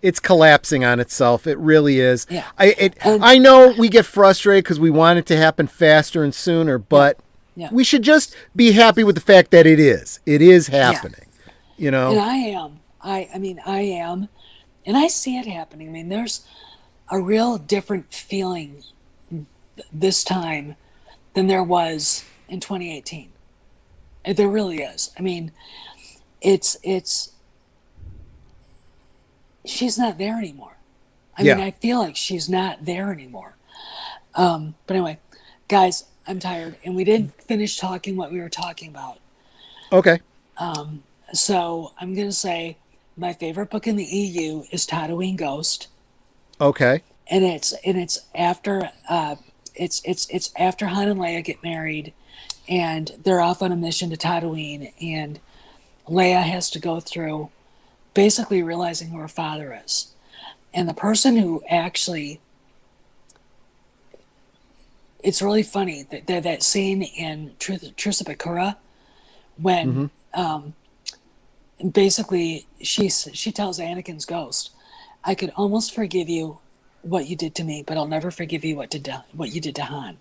It's collapsing on itself. It really is. Yeah. I know we get frustrated because we want it to happen faster and sooner, but we should just be happy with the fact that it is. It is happening. You know? And I am. I am. And I see it happening. I mean, there's a real different feeling this time than there was in 2018. There really is. I mean, it's she's not there anymore. I mean, I feel like she's not there anymore. But anyway, guys, I'm tired, and we didn't finish talking what we were talking about. Okay. So I'm gonna say my favorite book in the EU is Tatooine Ghost. Okay. And it's after it's after Han and Leia get married, and they're off on a mission to Tatooine, and Leia has to go through basically realizing who her father is. And the person who actually, it's really funny that scene in Truth of Bakura when basically she tells Anakin's ghost, I could almost forgive you what you did to me, but I'll never forgive you what you did to Han.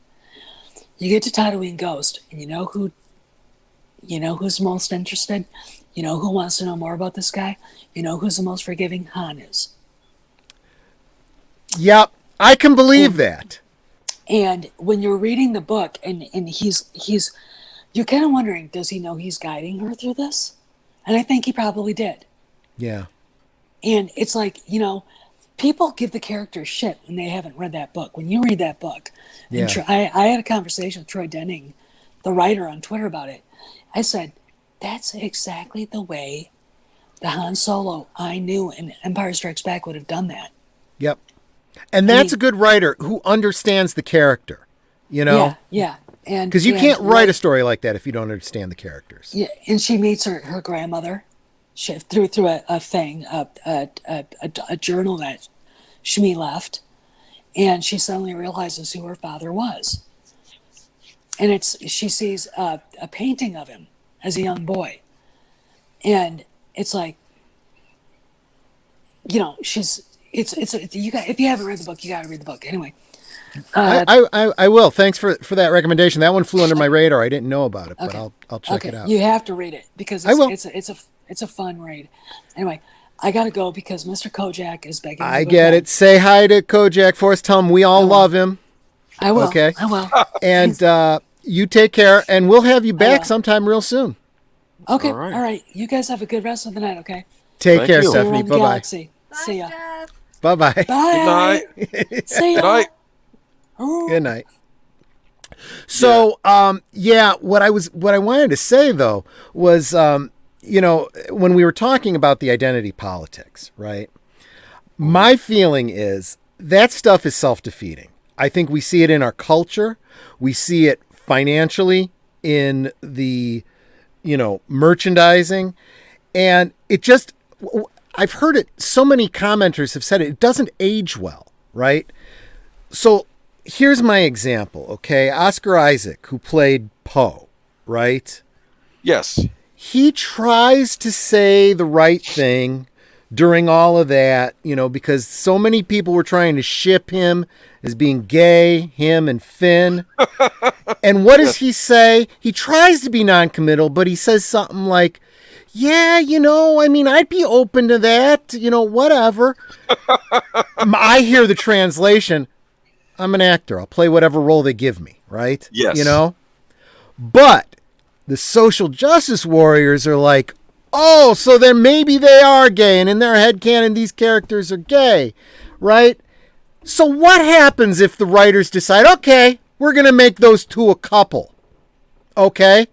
You get to Tatooine Ghost, and you know who's most interested? You know who wants to know more about this guy? You know who's the most forgiving? Han is. Yep, I can believe that. And when you're reading the book, and he's you're kind of wondering, does he know he's guiding her through this? And I think he probably did. Yeah. And it's like, people give the characters shit when they haven't read that book. When you read that book, and I had a conversation with Troy Denning, the writer, on Twitter about it. I said, that's exactly the way the Han Solo I knew in Empire Strikes Back would have done that. Yep. And that's a good writer who understands the character, Yeah. And because you can't write a story like that if you don't understand the characters. Yeah, and she meets her grandmother. She through a thing, a journal that Shmi left, and she suddenly realizes who her father was. And she sees a painting of him as a young boy, and it's like, if you haven't read the book, you got to read the book anyway. I will. Thanks for that recommendation. That one flew under my radar. I didn't know about it, but I'll check it out. You have to read it because I will. It's a fun read. Anyway, I gotta go because Mr. Kojak is begging me to I go get home. it. Say hi to Kojak for us. Tell him we all love him. I will. Okay. I will. And you take care, and we'll have you back sometime real soon. Okay. All right. You guys have a good rest of the night. Okay. Take Thank care, you. Stephanie. Around the Bye bye. galaxy. See ya. Bye bye. Bye. Good night. See ya. Good night. Ooh. Good night. So, what I wanted to say though was, when we were talking about the identity politics, right? My feeling is that stuff is self-defeating. I think we see it in our culture. We see it financially in the, merchandising, and it just, I've heard it. So many commenters have said it doesn't age well, right? So here's my example, okay? Oscar Isaac, who played Poe, right? Yes. He tries to say the right thing during all of that, because so many people were trying to ship him as being gay, him and Finn. And what does he say? He tries to be non-committal, but he says something like, yeah, I'd be open to that, whatever. I hear the translation, I'm an actor. I'll play whatever role they give me, right? Yes. But the social justice warriors are like, oh, so then maybe they are gay, and in their headcanon, these characters are gay, right? So what happens if the writers decide, okay, we're going to make those two a couple, okay?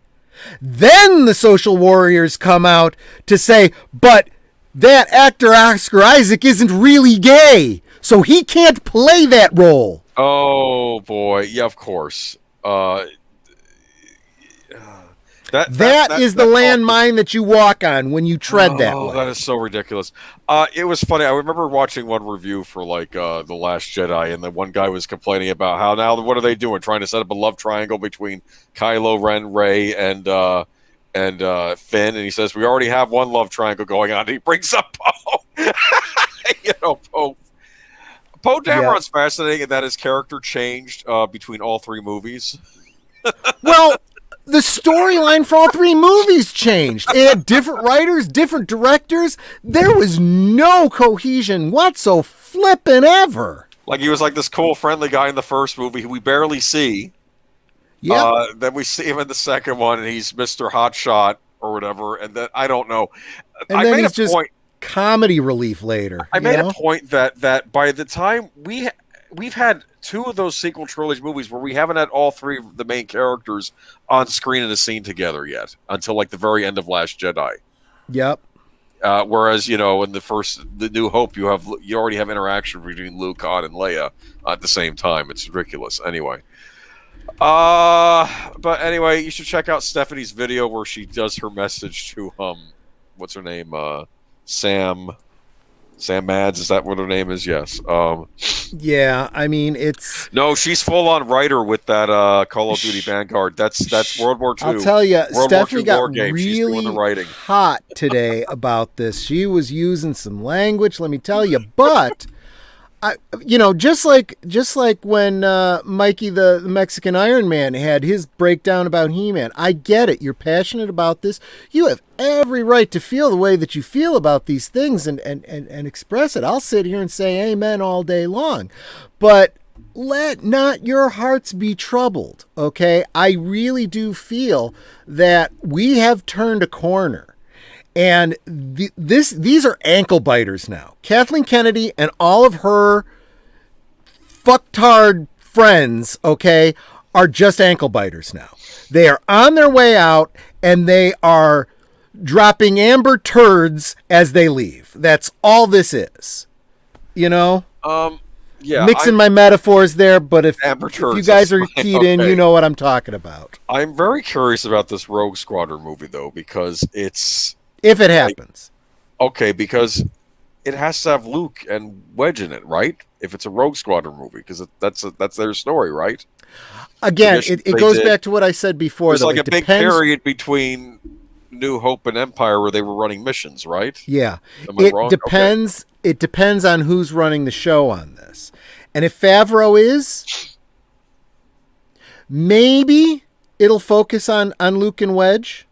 Then the social warriors come out to say, but that actor Oscar Isaac isn't really gay, so he can't play that role. Oh boy, yeah, of course. That is the landmine that you walk on when you tread that way. That is so ridiculous. It was funny. I remember watching one review for The Last Jedi, and the one guy was complaining about how now what are they doing? Trying to set up a love triangle between Kylo Ren, Rey, and Finn, and he says we already have one love triangle going on. And he brings up Poe. Poe Dameron's fascinating in that his character changed between all three movies. Well, the storyline for all three movies changed. It had different writers, different directors. There was no cohesion whatsoever, flippin' ever. Like he was like this cool, friendly guy in the first movie who we barely see. Yeah. Then we see him in the second one, and he's Mr. Hotshot or whatever. And then I don't know. And I then made he's a just point. comedy relief later. I made a point that by the time we've had two of those sequel trilogy movies where we haven't had all three of the main characters on screen in a scene together yet until like the very end of Last Jedi. Yep. Whereas in the New Hope you already have interaction between Luke, Han, and Leia at the same time. It's ridiculous. Anyway. But anyway, you should check out Stephanie's video where she does her message to what's her name? Sam Mads, is that what her name is? Yes. Yeah, I mean it's No, she's full on writer with that Call of Duty Vanguard. That's World War II. I'll tell you, World Stephanie War got II war game. She's doing the really writing. hot today about this. She was using some language, let me tell you, but just like when Mikey the Mexican Iron Man had his breakdown about He-Man. I get it. You're passionate about this. You have every right to feel the way that you feel about these things and express it. I'll sit here and say amen all day long. But let not your hearts be troubled, okay? I really do feel that we have turned a corner. And these are ankle biters now. Kathleen Kennedy and all of her fucktard friends, okay, are just ankle biters now. They are on their way out, and they are dropping amber turds as they leave. That's all this is. Yeah. Mixing my metaphors there, but if you guys are keyed in, you know what I'm talking about. I'm very curious about this Rogue Squadron movie, though, because it's... If it happens. Okay, because it has to have Luke and Wedge in it, right? If it's a Rogue Squadron movie, because that's their story, right? Again, it goes back to what I said before. There's like a big period between New Hope and Empire where they were running missions, right? Yeah. Am I wrong? Depends. Okay. It depends on who's running the show on this. And if Favreau is, maybe it'll focus on Luke and Wedge.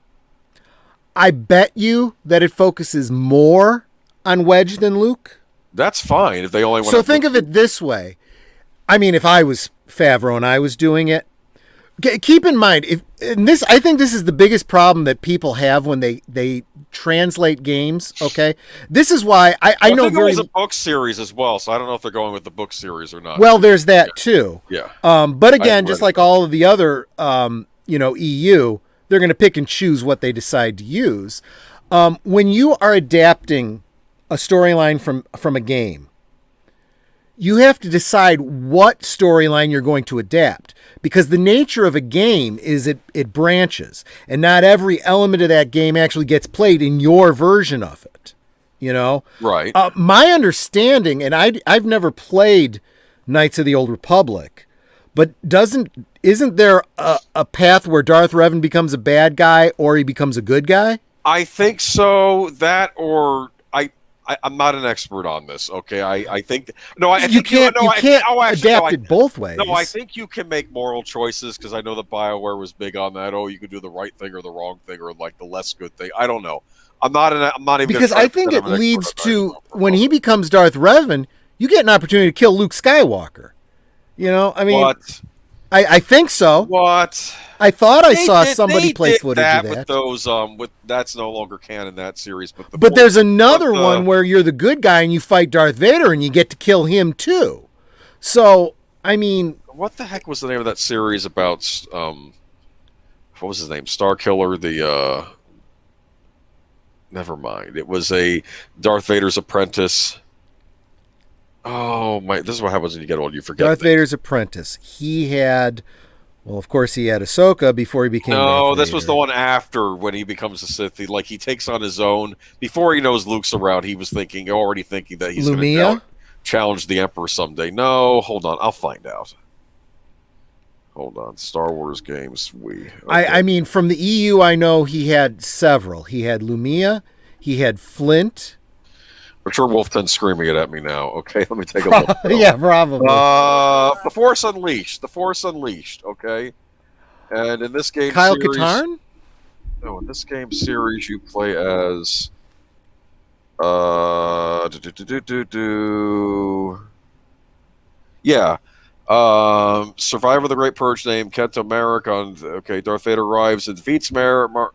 I bet you that it focuses more on Wedge than Luke. That's fine if they only want. So think of it this way. I mean, if I was Favreau and I was doing it, keep in mind, I think this is the biggest problem that people have when they translate games. Okay, this is why I know there was a book series as well, so I don't know if they're going with the book series or not. Well, there's that too. Yeah. But again, just like all of the other, EU. They're going to pick and choose what they decide to use. When you are adapting a storyline from a game, you have to decide what storyline you're going to adapt, because the nature of a game is it branches, and not every element of that game actually gets played in your version of it. Right. My understanding, and I've never played Knights of the Old Republic, but isn't there a path where Darth Revan becomes a bad guy or he becomes a good guy? I think so. That or I'm not an expert on this. Okay, I think you can't adapt it both ways. No, I think you can make moral choices, because I know that BioWare was big on that. Oh, you could do the right thing or the wrong thing or like the less good thing. I don't know. I'm not even, because I think it leads to when he becomes Darth Revan, you get an opportunity to kill Luke Skywalker. I mean, what? I think so. What? I thought I saw somebody play footage of that. With those, that's no longer canon, that series. But there's another one where you're the good guy and you fight Darth Vader and you get to kill him too. So, I mean, what the heck was the name of that series about? What was his name? Star Killer. Never mind. It was a Darth Vader's apprentice. Oh my! This is what happens when you get old. You forget. Darth Vader's apprentice. He had, well, of course, he had Ahsoka before he became. No, Darth this Vader. was the one after, when he becomes a Sith. He takes on his own. Before he knows Luke's around, he was already thinking that he's going to challenge the Emperor someday. No, hold on, I'll find out. Hold on, Star Wars games. Okay. I mean, from the EU, I know he had several. He had Lumia. He had Flint. I'm sure Wolfton's screaming it at me now. Okay, let me take a look. Yeah, probably. The Force Unleashed. The Force Unleashed. Okay, and in this game Kyle series, Katarn? no, in this game series you play as yeah. Survivor of the Great Purge named Kento Marek on Darth Vader arrives and defeats Mark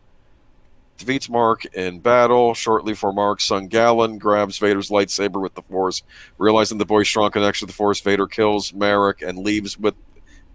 in battle. Shortly before Mark's son Galen grabs Vader's lightsaber with the Force. Realizing the boy's strong connection to the Force, Vader kills Marek and leaves with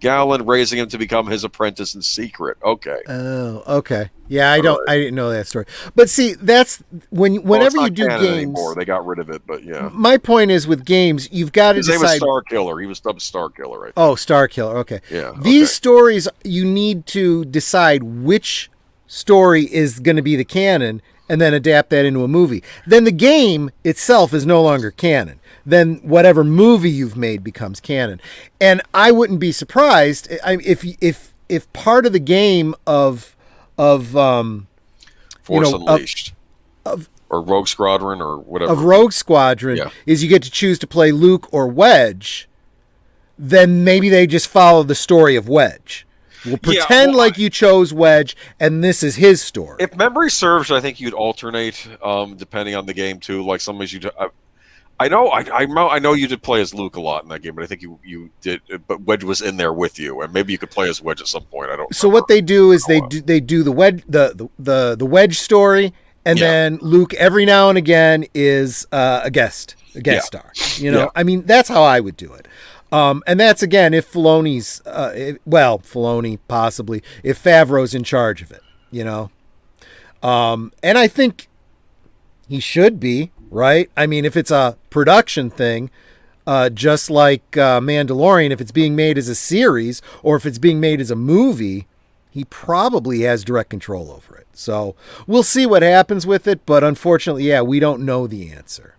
Galen, raising him to become his apprentice in secret. Okay. Oh, okay. Yeah, I didn't know that story. But see, that's whenever you do games anymore. They got rid of it, but yeah. My point is with games, you've got to decide. His name was Star Killer. He was dubbed Star Killer, right? Oh, Star Killer. Okay. Yeah. These stories, you need to decide which story is going to be the canon and then adapt that into a movie. Then the game itself is no longer canon. Then whatever movie you've made becomes canon. And I wouldn't be surprised if part of the game of Force Unleashed or Rogue Squadron or whatever of Rogue Squadron is you get to choose to play Luke or Wedge, then maybe they just follow the story of Wedge. We'll pretend like you chose Wedge, and this is his story. If memory serves, I think you'd alternate depending on the game too. Like some ways I know you did play as Luke a lot in that game, but I think you did. But Wedge was in there with you, and maybe you could play as Wedge at some point. I don't. So what they do is they do the Wedge the Wedge story, and then Luke every now and again is a guest star. You know, I mean that's how I would do it. And that's, again, if Filoni's, Filoni possibly, if Favreau's in charge of it, you know. And I think he should be, right? I mean, if it's a production thing, just like Mandalorian, if it's being made as a series or if it's being made as a movie, he probably has direct control over it. So we'll see what happens with it, but unfortunately, we don't know the answer.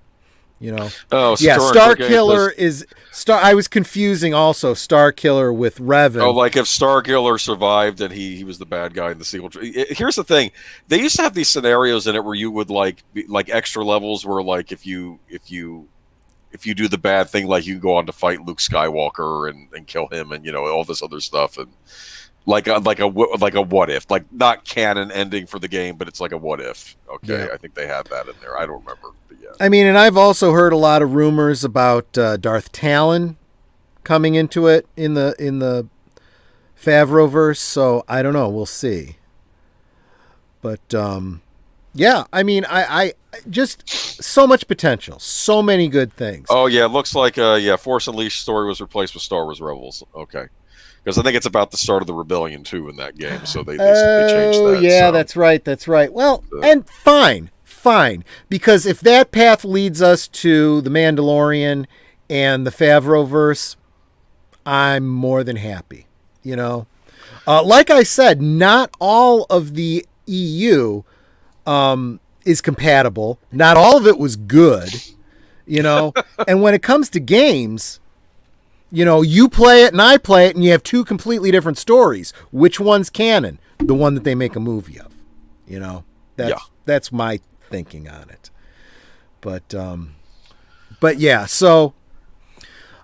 You know, Star Killer is Star. I was confusing also Star Killer with Revan. Oh, like if Star Killer survived and he was the bad guy in the sequel. Here's the thing: they used to have these scenarios in it where you would like extra levels where like if you do the bad thing, like you can go on to fight Luke Skywalker and kill him and all this other stuff and like a what if, like not canon ending for the game, but it's like a what if. Okay, I think they had that in there. I don't remember. I mean, and I've also heard a lot of rumors about Darth Talon coming into it in the Favreauverse, so I don't know. We'll see. But I mean, I just so much potential, so many good things. Oh yeah, it looks like Force Unleashed story was replaced with Star Wars Rebels. Okay. Because I think it's about the start of the rebellion too in that game, so they changed that. Oh yeah, that's right. Well, and fine, because if that path leads us to the Mandalorian and the Favreauverse, I'm more than happy. You know, like I said, not all of the EU is compatible. Not all of it was good. You know, and when it comes to games. You play it and I play it and you have two completely different stories. Which one's canon? The one that they make a movie of. That's my thinking on it. But yeah, so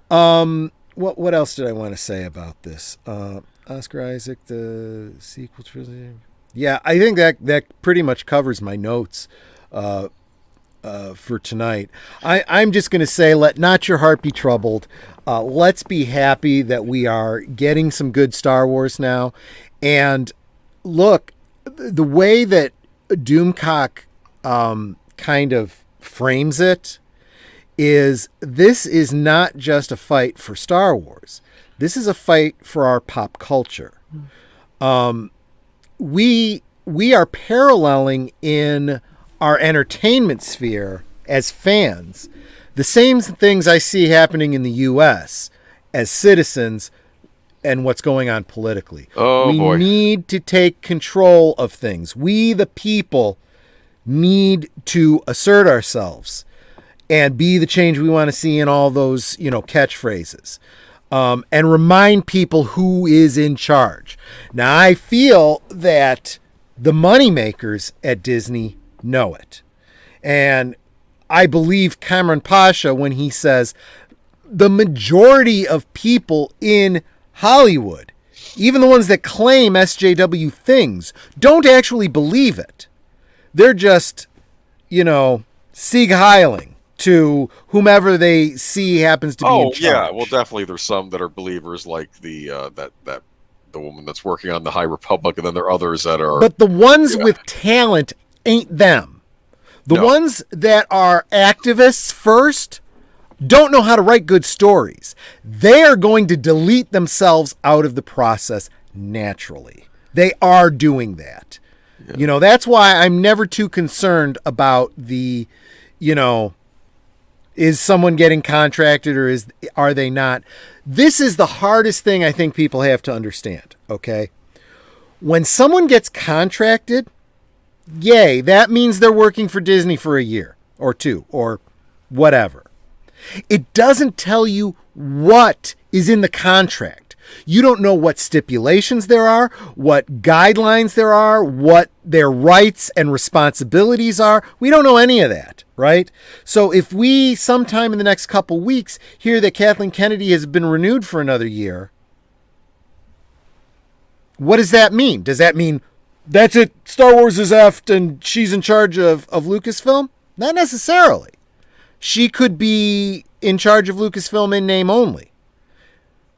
what else did I want to say about this? Oscar Isaac, the sequel trilogy. Yeah, I think that pretty much covers my notes for tonight. I'm just going to say, let not your heart be troubled. Let's be happy that we are getting some good Star Wars now. And look, the way that Doomcock kind of frames it is this is not just a fight for Star Wars. This is a fight for our pop culture. We are paralleling in our entertainment sphere as fans the same things I see happening in the U.S. as citizens and what's going on politically. We need to take control of things. We, the people, need to assert ourselves and be the change we want to see in all those, catchphrases. And remind people who is in charge. Now, I feel that the moneymakers at Disney know it. And I believe Cameron Pasha when he says the majority of people in Hollywood, even the ones that claim SJW things, don't actually believe it. They're just, Sieg Heiling to whomever they see happens to be in charge. Yeah, well, definitely there's some that are believers, like the the woman that's working on the High Republic, and then there are others that are. But the ones with talent ain't them. The ones that are activists first don't know how to write good stories. They are going to delete themselves out of the process naturally. They are doing that. Yeah. That's why I'm never too concerned about the, is someone getting contracted or are they not? This is the hardest thing I think people have to understand, okay? When someone gets contracted, yay, that means they're working for Disney for a year or two or whatever. It doesn't tell you what is in the contract. You don't know what stipulations there are, what guidelines there are, what their rights and responsibilities are. We don't know any of that, right? So if we sometime in the next couple weeks hear that Kathleen Kennedy has been renewed for another year, what does that mean? Does that mean that's it, Star Wars is effed and she's in charge of Lucasfilm? Not necessarily. She could be in charge of Lucasfilm in name only.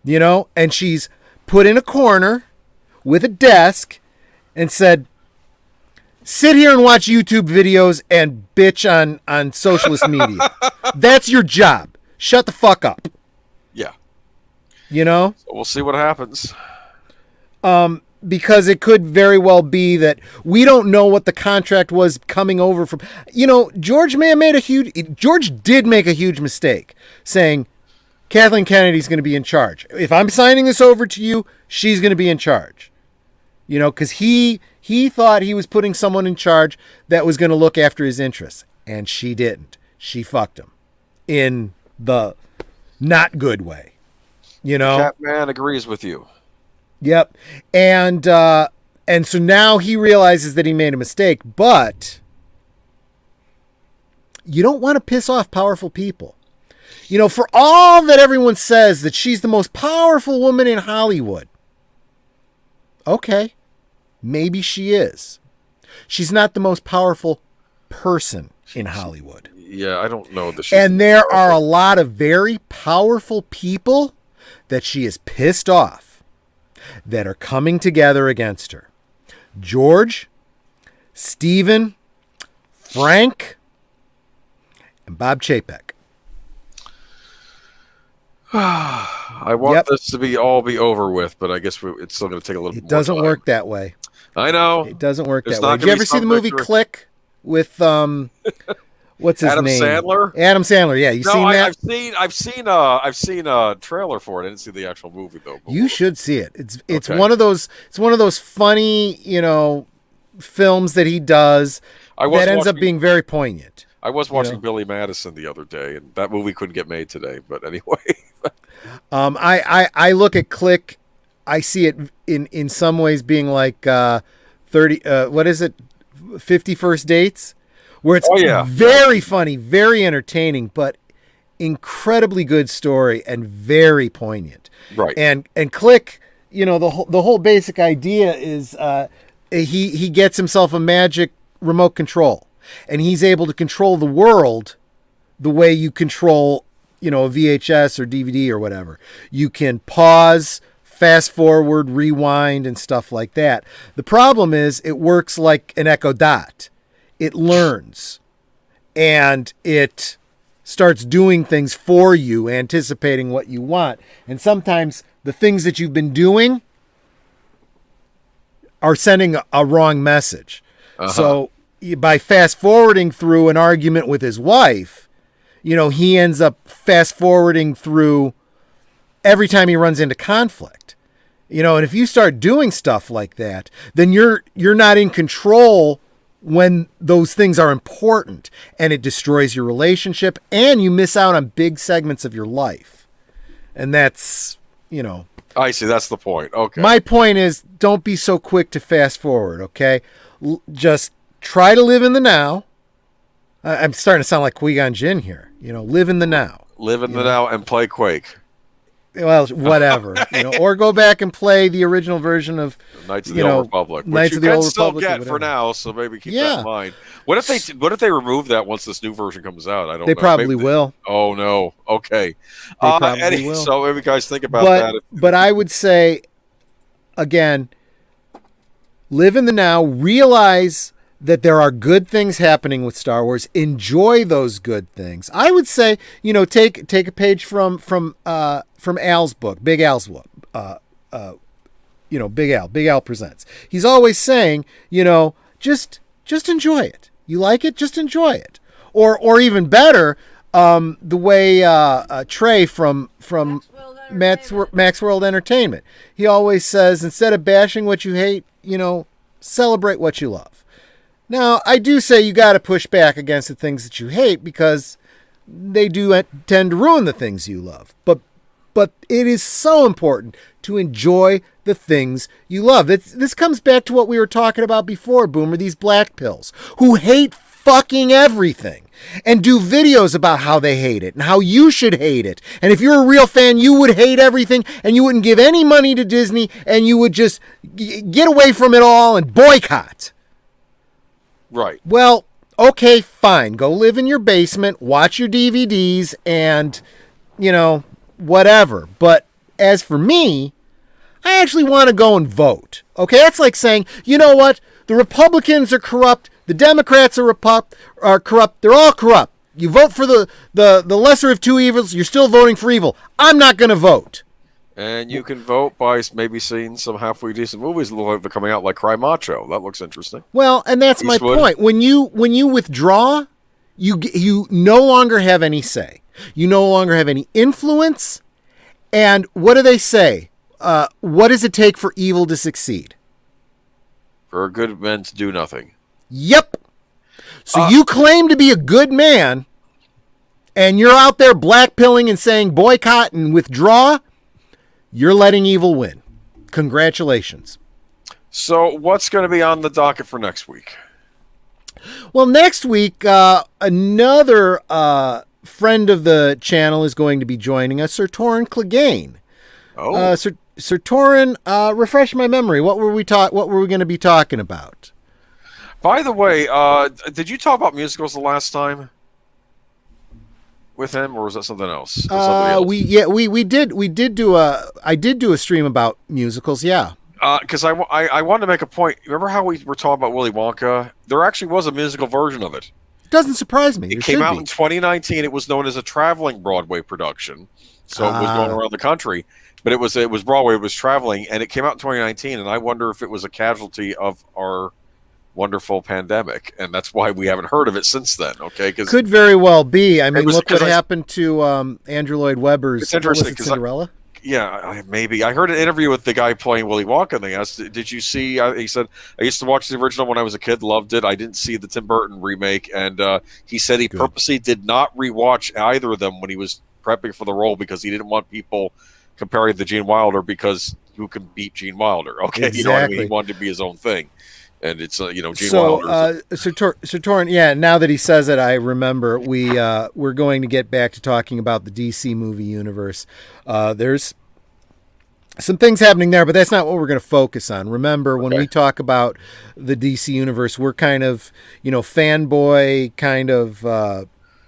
And she's put in a corner with a desk and said, sit here and watch YouTube videos and bitch on socialist media. That's your job. Shut the fuck up. Yeah. So we'll see what happens. Because it could very well be that we don't know what the contract was coming over from. George did make a huge mistake saying Kathleen Kennedy's going to be in charge. If I'm signing this over to you, she's going to be in charge. Because he thought he was putting someone in charge that was going to look after his interests, and she didn't. She fucked him in the not good way. Catman agrees with you. Yep. And so now he realizes that he made a mistake, but you don't want to piss off powerful people. For all that everyone says that she's the most powerful woman in Hollywood. Okay. Maybe she is. She's not the most powerful person in Hollywood. Yeah, I don't know that she's. And there are a lot of very powerful people that she is pissed off that are coming together against her. George, Stephen, Frank, and Bob Chapek. I want this to be over with, but I guess it's still going to take a little bit more time. It doesn't work that way. I know. It doesn't work that way. Did you ever see the movie Click with what's his Adam name? Sandler? Adam Sandler, yeah. You seen that? I've seen a trailer for it. I didn't see the actual movie though. You should see it. It's okay. one of those funny, films that he does that ends up being very poignant. I was watching Billy Madison the other day, and that movie couldn't get made today. But anyway, I look at Click. I see it in some ways being like 30. What is it? 50 First Dates, where it's very funny, very entertaining, but incredibly good story and very poignant. Right. And Click, the whole basic idea is he gets himself a magic remote control. And he's able to control the world the way you control, a VHS or DVD or whatever. You can pause, fast forward, rewind, and stuff like that. The problem is it works like an Echo Dot. It learns, and it starts doing things for you, anticipating what you want. And sometimes the things that you've been doing are sending a wrong message. So by fast forwarding through an argument with his wife, he ends up fast forwarding through every time he runs into conflict. And if you start doing stuff like that, then you're not in control when those things are important, and it destroys your relationship and you miss out on big segments of your life. And that's, I see. That's the point. Okay. My point is, don't be so quick to fast forward. Okay. Just try to live in the now, I'm starting to sound like Qui-Gon Jinn here. Live in the now. Live in the now and play Quake. Well, whatever, or go back and play the original version of Knights of the Old Republic, which Knights you of the can Old still Republic get for now. So maybe keep that in mind. What if they remove that once this new version comes out? I don't know. They probably will. Oh no. Okay. They probably will. So maybe guys think about that. But I would say, again, live in the now. Realize that there are good things happening with Star Wars. Enjoy those good things. I would say, take a page from Al's book, Big Al's book. Big Al Presents. He's always saying, just enjoy it. You like it, just enjoy it. Or even better, the way Trey from Max World Entertainment. He always says, instead of bashing what you hate, celebrate what you love. Now, I do say you got to push back against the things that you hate because they do tend to ruin the things you love. But it is so important to enjoy the things you love. This comes back to what we were talking about before, Boomer, these black pills who hate fucking everything and do videos about how they hate it and how you should hate it. And if you're a real fan, you would hate everything and you wouldn't give any money to Disney and you would just get away from it all and boycott. Right. Well, okay, fine. Go live in your basement, watch your DVDs, and, whatever. But as for me, I actually want to go and vote. Okay, that's like saying, you know what? The Republicans are corrupt. The Democrats are corrupt. They're all corrupt. You vote for the lesser of two evils. You're still voting for evil. I'm not going to vote. And you can vote by maybe seeing some halfway decent movies that are coming out, like Cry Macho. That looks interesting. Well, and that's Eastwood. My point. When you withdraw, you no longer have any say. You no longer have any influence. And what do they say? What does it take for evil to succeed? For good men to do nothing. Yep. So you claim to be a good man, and you're out there blackpilling and saying boycott and withdraw. You're letting evil win. Congratulations. So what's going to be on the docket for next week? Well, next week, another friend of the channel is going to be joining us, Sir Torrin Clegane. Oh. Sir Torrin, refresh my memory. What were we going to be talking about? By the way, did you talk about musicals the last time with him, or was that something else? We did do a stream about musicals, yeah. Because I wanted to make a point. Remember how we were talking about Willy Wonka? There actually was a musical version of it. Doesn't surprise me. It came out in 2019. It was known as a traveling Broadway production, so it was going around the country. But it was Broadway. It was traveling, and it came out in 2019. And I wonder if it was a casualty of our wonderful pandemic, and that's why we haven't heard of it since then. Okay, could very well be. I mean, look what happened to Andrew Lloyd Webber's Cinderella. Maybe I heard an interview with the guy playing Willy Wonka, and they asked, "Did you see?" He said, "I used to watch the original when I was a kid, loved it. I didn't see the Tim Burton remake," and he said he purposely did not rewatch either of them when he was prepping for the role because he didn't want people comparing the Gene Wilder because who can beat Gene Wilder? Okay, exactly. You know what I mean? He wanted to be his own thing. And it's Gene Wilder. So Torrin, yeah. Now that he says it, I remember we're going to get back to talking about the DC movie universe. There's some things happening there, but that's not what we're going to focus on. Remember, when we talk about the DC universe, we're kind of fanboy, kind of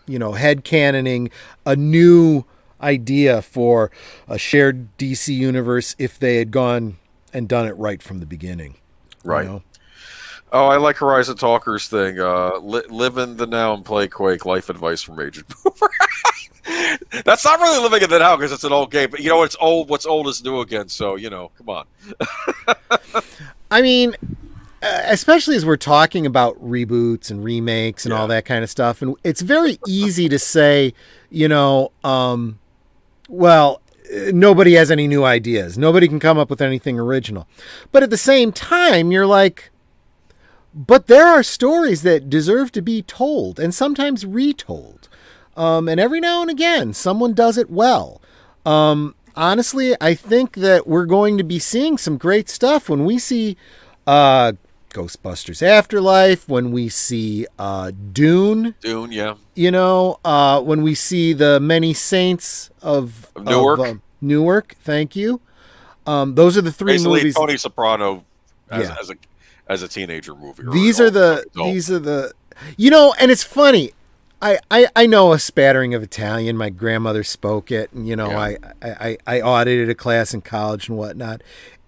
headcanoning a new idea for a shared DC universe if they had gone and done it right from the beginning. Right. Oh, I like Horizon Talkers thing. Live in the now and play Quake. Life advice from Agent Boomer. That's not really living in the now because it's an old game. But it's old. What's old is new again. So come on. I mean, especially as we're talking about reboots and remakes and all that kind of stuff, and it's very easy to say, well, nobody has any new ideas. Nobody can come up with anything original. But at the same time, you're like, but there are stories that deserve to be told and sometimes retold. And every now and again, someone does it well. Honestly, I think that we're going to be seeing some great stuff when we see Ghostbusters Afterlife, when we see Dune. Dune, yeah. You know, when we see the Many Saints of Newark. Newark, thank you. Those are the three Basically, movies. Tony Soprano Yeah. as a teenager movie. These are the you know, and it's funny. I know a spattering of Italian. My grandmother spoke it, and you know, Yeah. I audited a class in college and whatnot,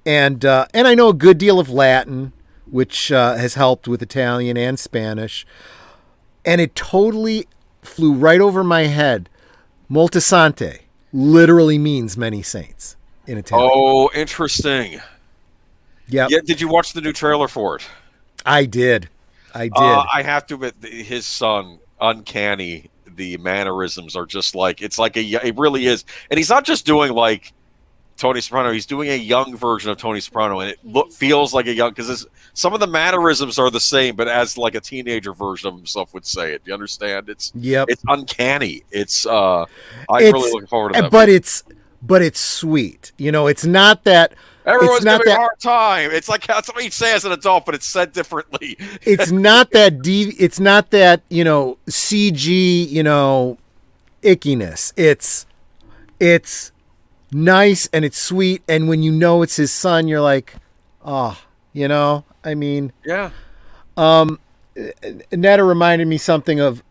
and I know a good deal of Latin, which has helped with Italian and Spanish, and it totally flew right over my head. Moltisanti literally means many saints in Italian. Oh, interesting. Yep. Yeah. Did you watch the new trailer for it? I did. I have to admit, his son, Uncanny. The mannerisms are just like it really is, and he's not just doing like Tony Soprano. He's doing a young version of Tony Soprano, and it feels like a young because some of the mannerisms are the same, but as like a teenager version of himself would say it. Do you understand? It's uncanny. I'm really looking forward to that. But it's sweet. You know, it's not that. Everyone's giving me a hard time. It's like how somebody say as an adult, but it's said differently. It's not that it's not that, you know, CG, you know, ickiness. It's nice and it's sweet, and when you know it's his son, you're like, oh, you know, I mean, yeah. Netta reminded me something of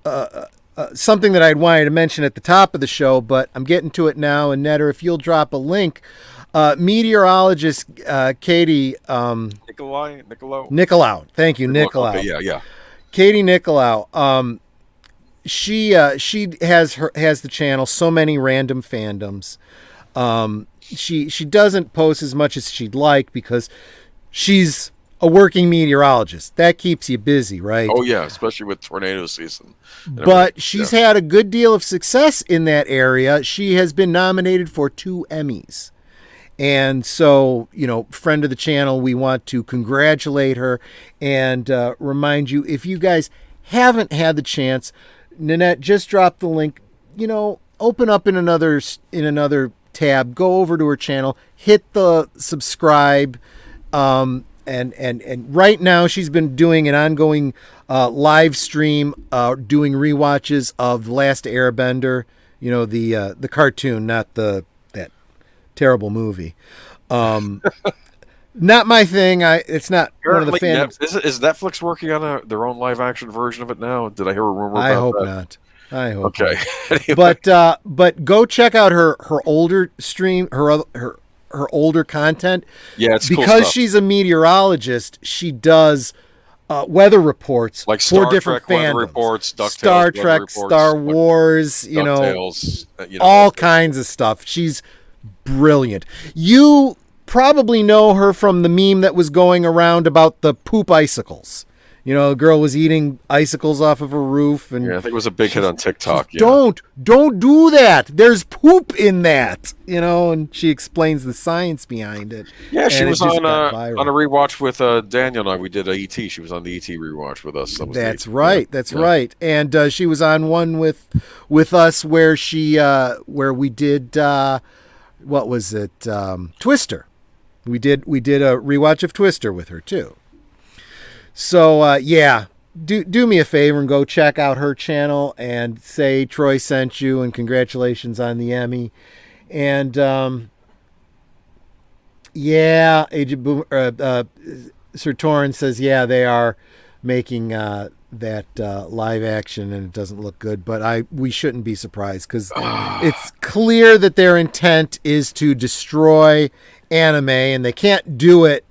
something that I'd wanted to mention at the top of the show, but I'm getting to it now. And Netta, if you'll drop a link. Meteorologist Katie Nicolau. Thank you, Nicolau. Okay, yeah. Katie Nicolau. She has the channel So Many Random Fandoms. She doesn't post as much as she'd like because she's a working meteorologist. That keeps you busy, right? Oh yeah, especially with tornado season. But she's had a good deal of success in that area. She has been nominated for 2 Emmys. And so, you know, friend of the channel, we want to congratulate her and remind you, if you guys haven't had the chance, Nanette, just drop the link, you know, open up in another tab, go over to her channel, hit the subscribe. And right now she's been doing an ongoing live stream, doing rewatches of The Last Airbender, you know, the cartoon, not that terrible movie. Not my thing. It's not Apparently, one of the fandoms. Is Netflix working on their own live action version of it now? Did I hear a rumor about that? I hope not. I hope. Okay. Anyway. But go check out her older stream, her older content. Yeah, it's because cool stuff. She's a meteorologist. She does weather reports like for Star different Trek fandoms. weather reports, DuckTales Star weather Trek, reports, Star Wars, you know, all kinds of stuff. She's brilliant. You probably know her from the meme that was going around about the poop icicles. You know, a girl was eating icicles off of a roof, and I think it was a big hit on TikTok. Yeah. Don't do that. There's poop in that. You know, and she explains the science behind it. Yeah, she was on a rewatch with Daniel and I. We did a ET. She was on the ET rewatch with us. That's right. That's right. And she was on one with us where we did what was it? Twister. We did a rewatch of Twister with her too. So, do me a favor and go check out her channel and say Troy sent you and congratulations on the Emmy. And, Sir Torrin says, they are making that live action and it doesn't look good, but we shouldn't be surprised because it's clear that their intent is to destroy anime, and they can't do it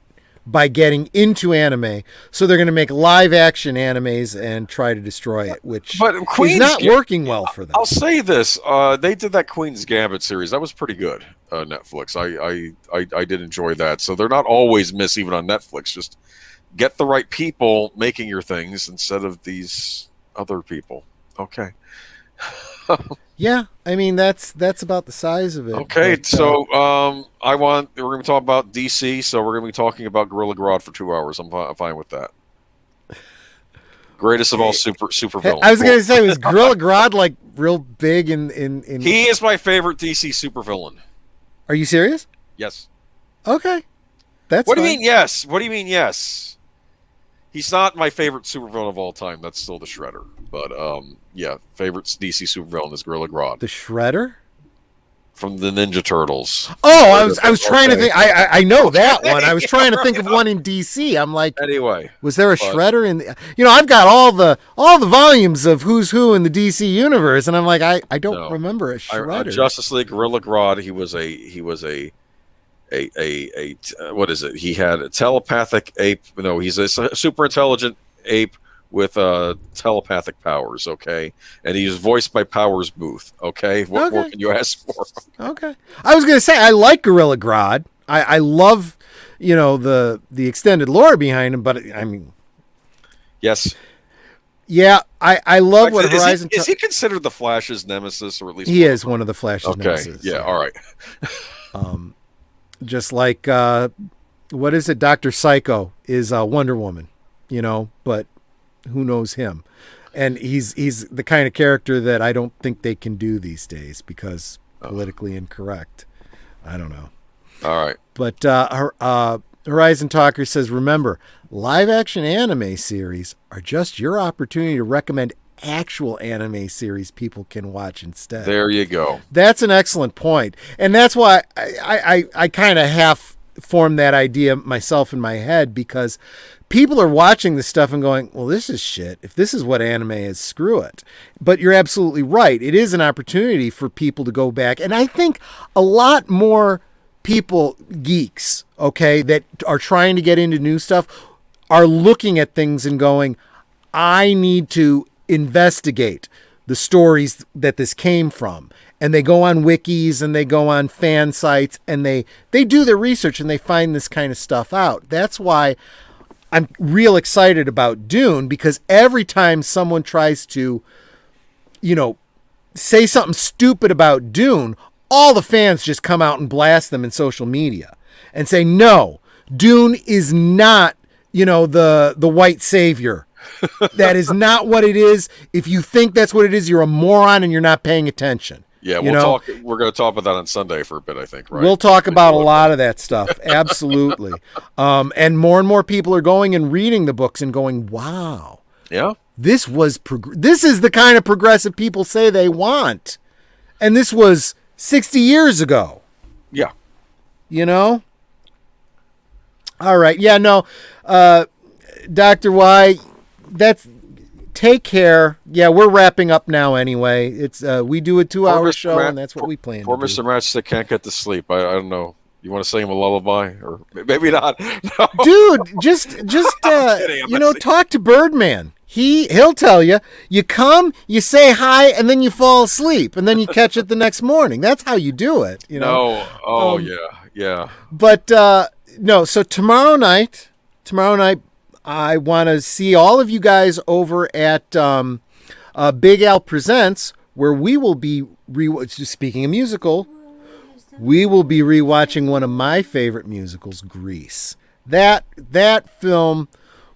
by getting into anime, so they're going to make live action animes and try to destroy it, which is not working well for them. I'll say this: they did that Queen's Gambit series. That was pretty good. Netflix. I did enjoy that. So they're not always miss even on Netflix. Just get the right people making your things instead of these other people. Okay. Yeah, I mean that's about the size of it. Okay, but, so we're going to talk about DC. So we're going to be talking about Gorilla Grodd for 2 hours. I'm fine with that. Greatest of all super villains. I was going to say, was Gorilla Grodd like real big in? He is my favorite DC supervillain. Are you serious? Yes. Okay, that's. What do you mean? Yes. What do you mean? Yes. He's not my favorite supervillain of all time. That's still the Shredder. But yeah, favorite DC supervillain is Gorilla Grodd The Shredder? from the Ninja Turtles. Oh, I was trying to think. I know that one. I was trying to think of one in DC. I'm like, Anyway, was there a Shredder in the, I've got all the volumes of Who's Who in the DC universe, and I'm like, I don't remember a Shredder. Justice League Gorilla Grodd. He was a what is it? He had a telepathic ape. No, he's a super intelligent ape with telepathic powers. Okay, and he's voiced by Powers Booth. Okay, what more can you ask for? Okay, I was gonna say I like Gorilla Grodd. I love the extended lore behind him, but I mean, yes. Yeah, I love what Horizon... Is he considered the Flash's nemesis, or at least... He is one of the Flash's nemesis. Yeah, all right. Just like, what is it? Dr. Psycho is Wonder Woman, but who knows him? And he's the kind of character that I don't think they can do these days because politically incorrect. I don't know. All right. But Horizon Talker says, remember, live-action anime series are just your opportunity to recommend actual anime series people can watch instead. There you go. That's an excellent point. And that's why I kind of half formed that idea myself in my head, because people are watching this stuff and going, well, this is shit. If this is what anime is, screw it. But you're absolutely right. It is an opportunity for people to go back. And I think a lot more people, geeks, okay, that are trying to get into new stuff are looking at things and going, I need to investigate the stories that this came from. And they go on wikis and they go on fan sites and they do their research and they find this kind of stuff out. That's why I'm real excited about Dune, because every time someone tries to, say something stupid about Dune, all the fans just come out and blast them in social media and say, no, Dune is not, the white savior. That is not what it is. If you think that's what it is, you're a moron and you're not paying attention. Yeah, we're going to talk about that on Sunday for a bit, I think, right? We'll talk about a lot of that stuff. Absolutely. And more people are going and reading the books and going, wow. Yeah. This is the kind of progressive people say they want. And this was 60 years ago. Yeah. All right. Yeah, no. Dr. Y, take care. Yeah, we're wrapping up now anyway. It's we do a 2-hour show, and that's what we plan to do. Poor Mr. Matchstick can't get to sleep. I don't know. You want to sing him a lullaby? Or maybe not. No. Dude, just talk to Birdman. He'll tell you. You come, you say hi, and then you fall asleep, and then you catch it the next morning. That's how you do it. No. Oh, yeah. But no. So tomorrow night, I want to see all of you guys over at Big Al Presents, where we will be speaking of musical. We will be rewatching one of my favorite musicals, Grease. That film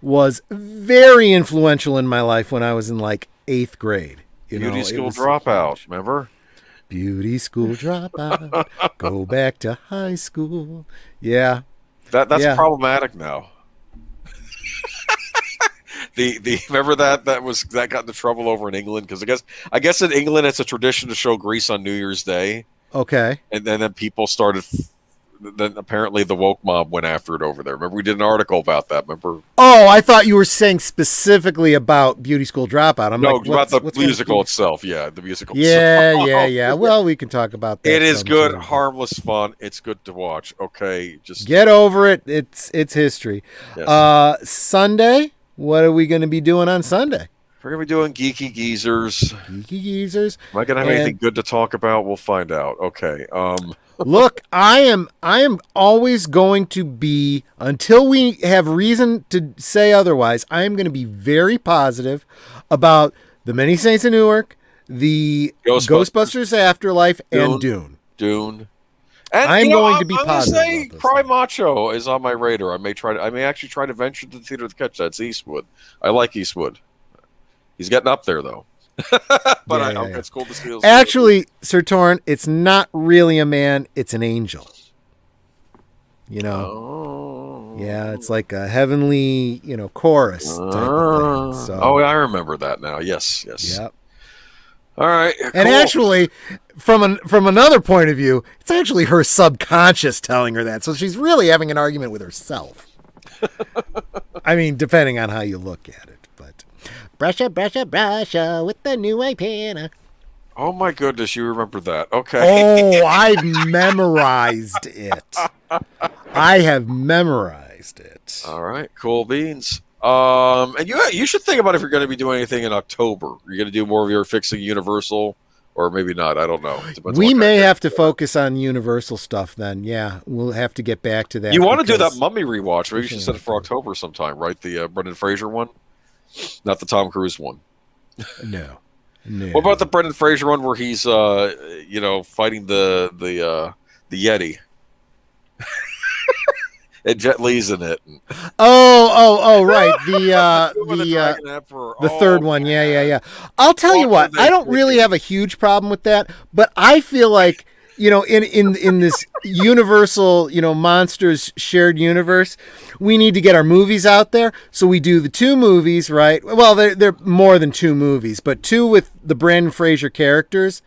was very influential in my life when I was in like 8th grade. Beauty School Dropout, remember? Beauty School Dropout. Go back to high school. Yeah. That's problematic now. Remember that got into trouble over in England, because I guess in England it's a tradition to show Grease on New Year's Day. Okay. And then people started. Then apparently the woke mob went after it over there. Remember, we did an article about that. Remember? Oh, I thought you were saying specifically about Beauty School Dropout. About the musical itself. Yeah, the musical. Yeah. Well, we can talk about that. It is good, harmless fun. It's good to watch. Okay, just get over it. It's history. Yes. Sunday. What are we going to be doing on Sunday? We're going to be doing Geeky Geezers. Geeky Geezers. Am I going to have anything good to talk about? We'll find out. Okay. Look, I am always going to be, until we have reason to say otherwise, I am going to be very positive about the Many Saints of Newark, the Ghostbusters Afterlife, and Dune. And I'm going to be positive. Cry Macho is on my radar. I may actually try to venture to the theater to catch that. It's Eastwood. I like Eastwood. He's getting up there though. But it's cool to see. Actually, Sir Torn, it's not really a man; it's an angel. Yeah, it's like a heavenly, chorus type of thing. So, I remember that now. Yes. yep. All right. And cool. actually, from another point of view, it's actually her subconscious telling her that. So she's really having an argument with herself. I mean, depending on how you look at it. But brush with the new antenna. Oh my goodness, you remember that? Okay. Oh, I've memorized it. I have memorized it. All right. Cool beans. And you should think about if you're going to be doing anything in October. You're going to do more of your fixing Universal, or maybe not. I don't know. We may have to focus on Universal stuff then. Yeah, we'll have to get back to that. You want to do that Mummy rewatch? Maybe you should set it for October sometime, right? The Brendan Fraser one, not the Tom Cruise one. No. What about the Brendan Fraser one where he's fighting the Yeti? And Jet Li's in it. Oh, right. The The third one. Yeah. I'll tell you what, I don't really have a huge problem with that, but I feel like, in this Universal, Monsters shared universe, we need to get our movies out there. So we do the 2 movies, right? Well, they're more than 2 movies, but 2 with the Brendan Fraser characters.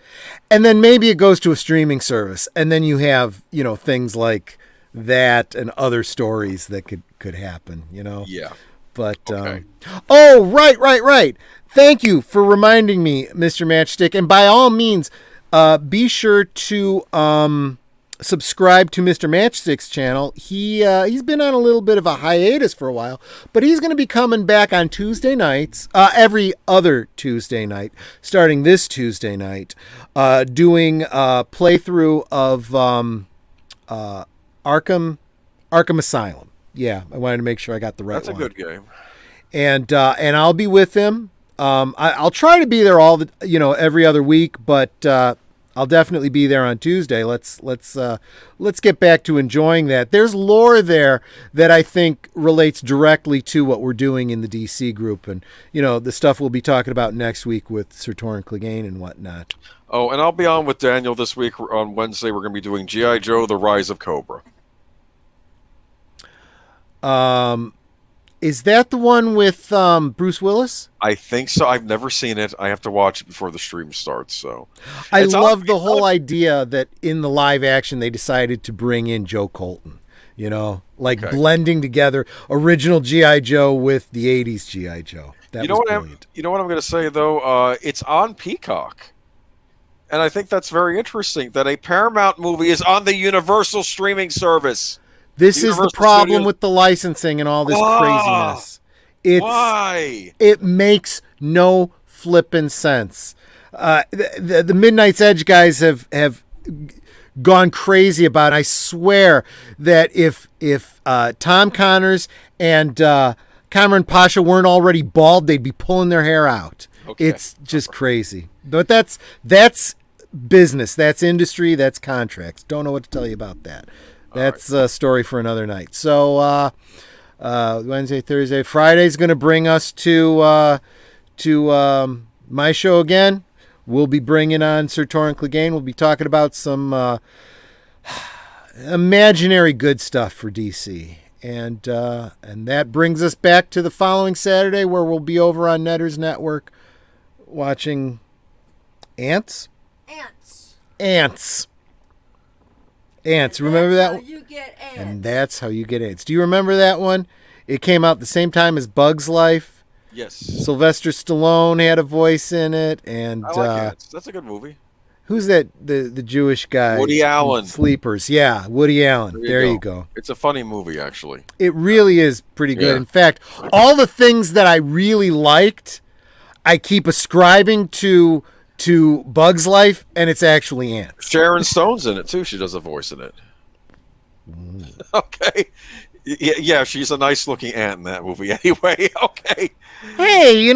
And then maybe it goes to a streaming service. And then you have, things like that and other stories that could happen, Yeah. But Okay. Right. Thank you for reminding me, Mr. Matchstick. And by all means, be sure to subscribe to Mr. Matchstick's channel. He's been on a little bit of a hiatus for a while, but he's going to be coming back on Tuesday nights, every other Tuesday night, starting this Tuesday night, doing a playthrough of Arkham Asylum. Yeah, I wanted to make sure I got the right one. That's a good game. And I'll be with him. I'll try to be there every other week, but I'll definitely be there on Tuesday. Let's get back to enjoying that. There's lore there that I think relates directly to what we're doing in the DC group, and the stuff we'll be talking about next week with Sir Torrin Clegane and whatnot. Oh, and I'll be on with Daniel this week on Wednesday. We're going to be doing G.I. Joe: The Rise of Cobra. Is that the one with Bruce Willis? I think so. I've never seen it. I have to watch it before the stream starts. So I love the whole idea that in the live action they decided to bring in Joe Colton. Blending together original G.I. Joe with the 80s G.I. Joe. That was brilliant. You know what I'm going to say, though? It's on Peacock. And I think that's very interesting that a Paramount movie is on the Universal streaming service. This is the problem with the licensing and all this craziness. Why? It makes no flippin' sense. The Midnight's Edge guys have gone crazy about it. I swear that if Tom Connors and Cameron Pasha weren't already bald, they'd be pulling their hair out. Okay. It's just crazy. But that's business. That's industry. That's contracts. Don't know what to tell you about that. That's a story for another night. So Wednesday, Thursday, Friday's going to bring us to my show again. We'll be bringing on Sir Torrin Clegane. We'll be talking about some imaginary good stuff for DC. And that brings us back to the following Saturday, where we'll be over on Netters Network watching Ants. Remember that one? And that's how you get ants. Do you remember that one? It came out the same time as Bug's Life. Yes. Sylvester Stallone had a voice in it, and I like Ants. That's a good movie. Who's that? The Jewish guy? Woody Allen. Sleepers. Yeah, Woody Allen. There you go. It's a funny movie, actually. It really is pretty good. Yeah. In fact, all the things that I really liked, I keep ascribing to Bug's Life, and it's actually Ants. Sharon Stone's in it too. She does a voice in it. Okay. Yeah, she's a nice looking ant in that movie. Anyway, okay. Hey,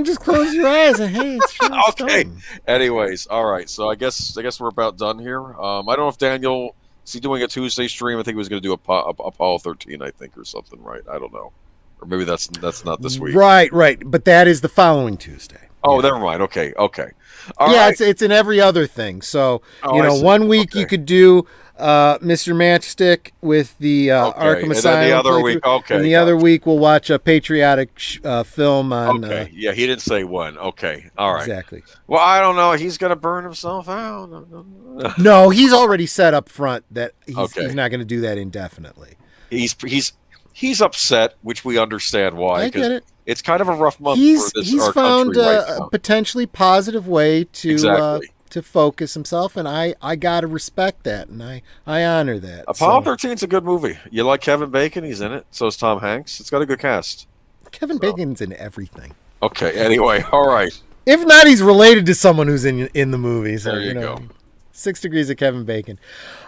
just close your eyes and hey, it's Sharon Okay. Stone. Anyways, all right. So I guess we're about done here. I don't know if Daniel is he doing a Tuesday stream. I think he was going to do Apollo 13. I think or something, right? I don't know, or maybe that's not this week. Right. But that is the following Tuesday. Oh, never mind. Okay. All yeah, right. it's in every other thing. So, Oh, I see. one week Okay. you could do Mr. Matchstick with the Arkham and Asylum. then the other playthrough. week, okay. And the other week we'll watch a patriotic film on. Okay, yeah, he didn't say when. Okay, all right. Exactly. Well, I don't know. He's going to burn himself out. No, he's already said up front that he's Okay. not going to do that indefinitely. He's upset, which we understand why. I get it. It's kind of a rough month He's for this he's our found country right a now. potentially positive way to Exactly. to focus himself, and I gotta respect that, and I honor that. Apollo So, 13's a good movie. You like Kevin Bacon? He's in it. So is Tom Hanks. It's got a good cast. Kevin Bacon's in everything. Okay. Anyway, all right. If not, he's related to someone who's in the movie. So, There you go. 6 degrees of Kevin Bacon.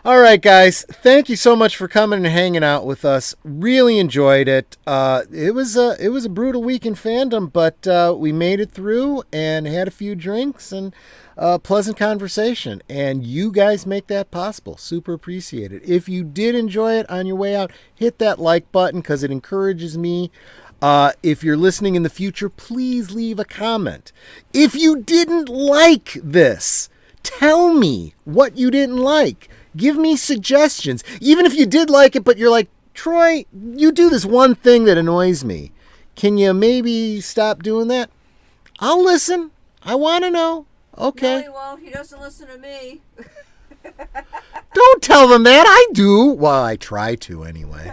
All right, guys. Thank you so much for coming and hanging out with us. Really enjoyed it. It was a brutal week in fandom, but we made it through and had a few drinks and pleasant conversation. And you guys make that possible. Super appreciate it. If you did enjoy it on your way out, hit that like button because it encourages me. If you're listening in the future, please leave a comment. If you didn't like this, tell me what you didn't like. Give me suggestions. Even if you did like it, but you're like, Troy, you do this one thing that annoys me. Can you maybe stop doing that? I'll listen. I want to know. Okay. No, he won't. He doesn't listen to me. Don't tell them that. I do. Well, I try to anyway.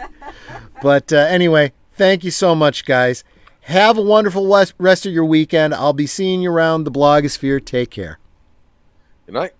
But anyway, thank you so much, guys. Have a wonderful rest of your weekend. I'll be seeing you around the blogosphere. Take care. Good night.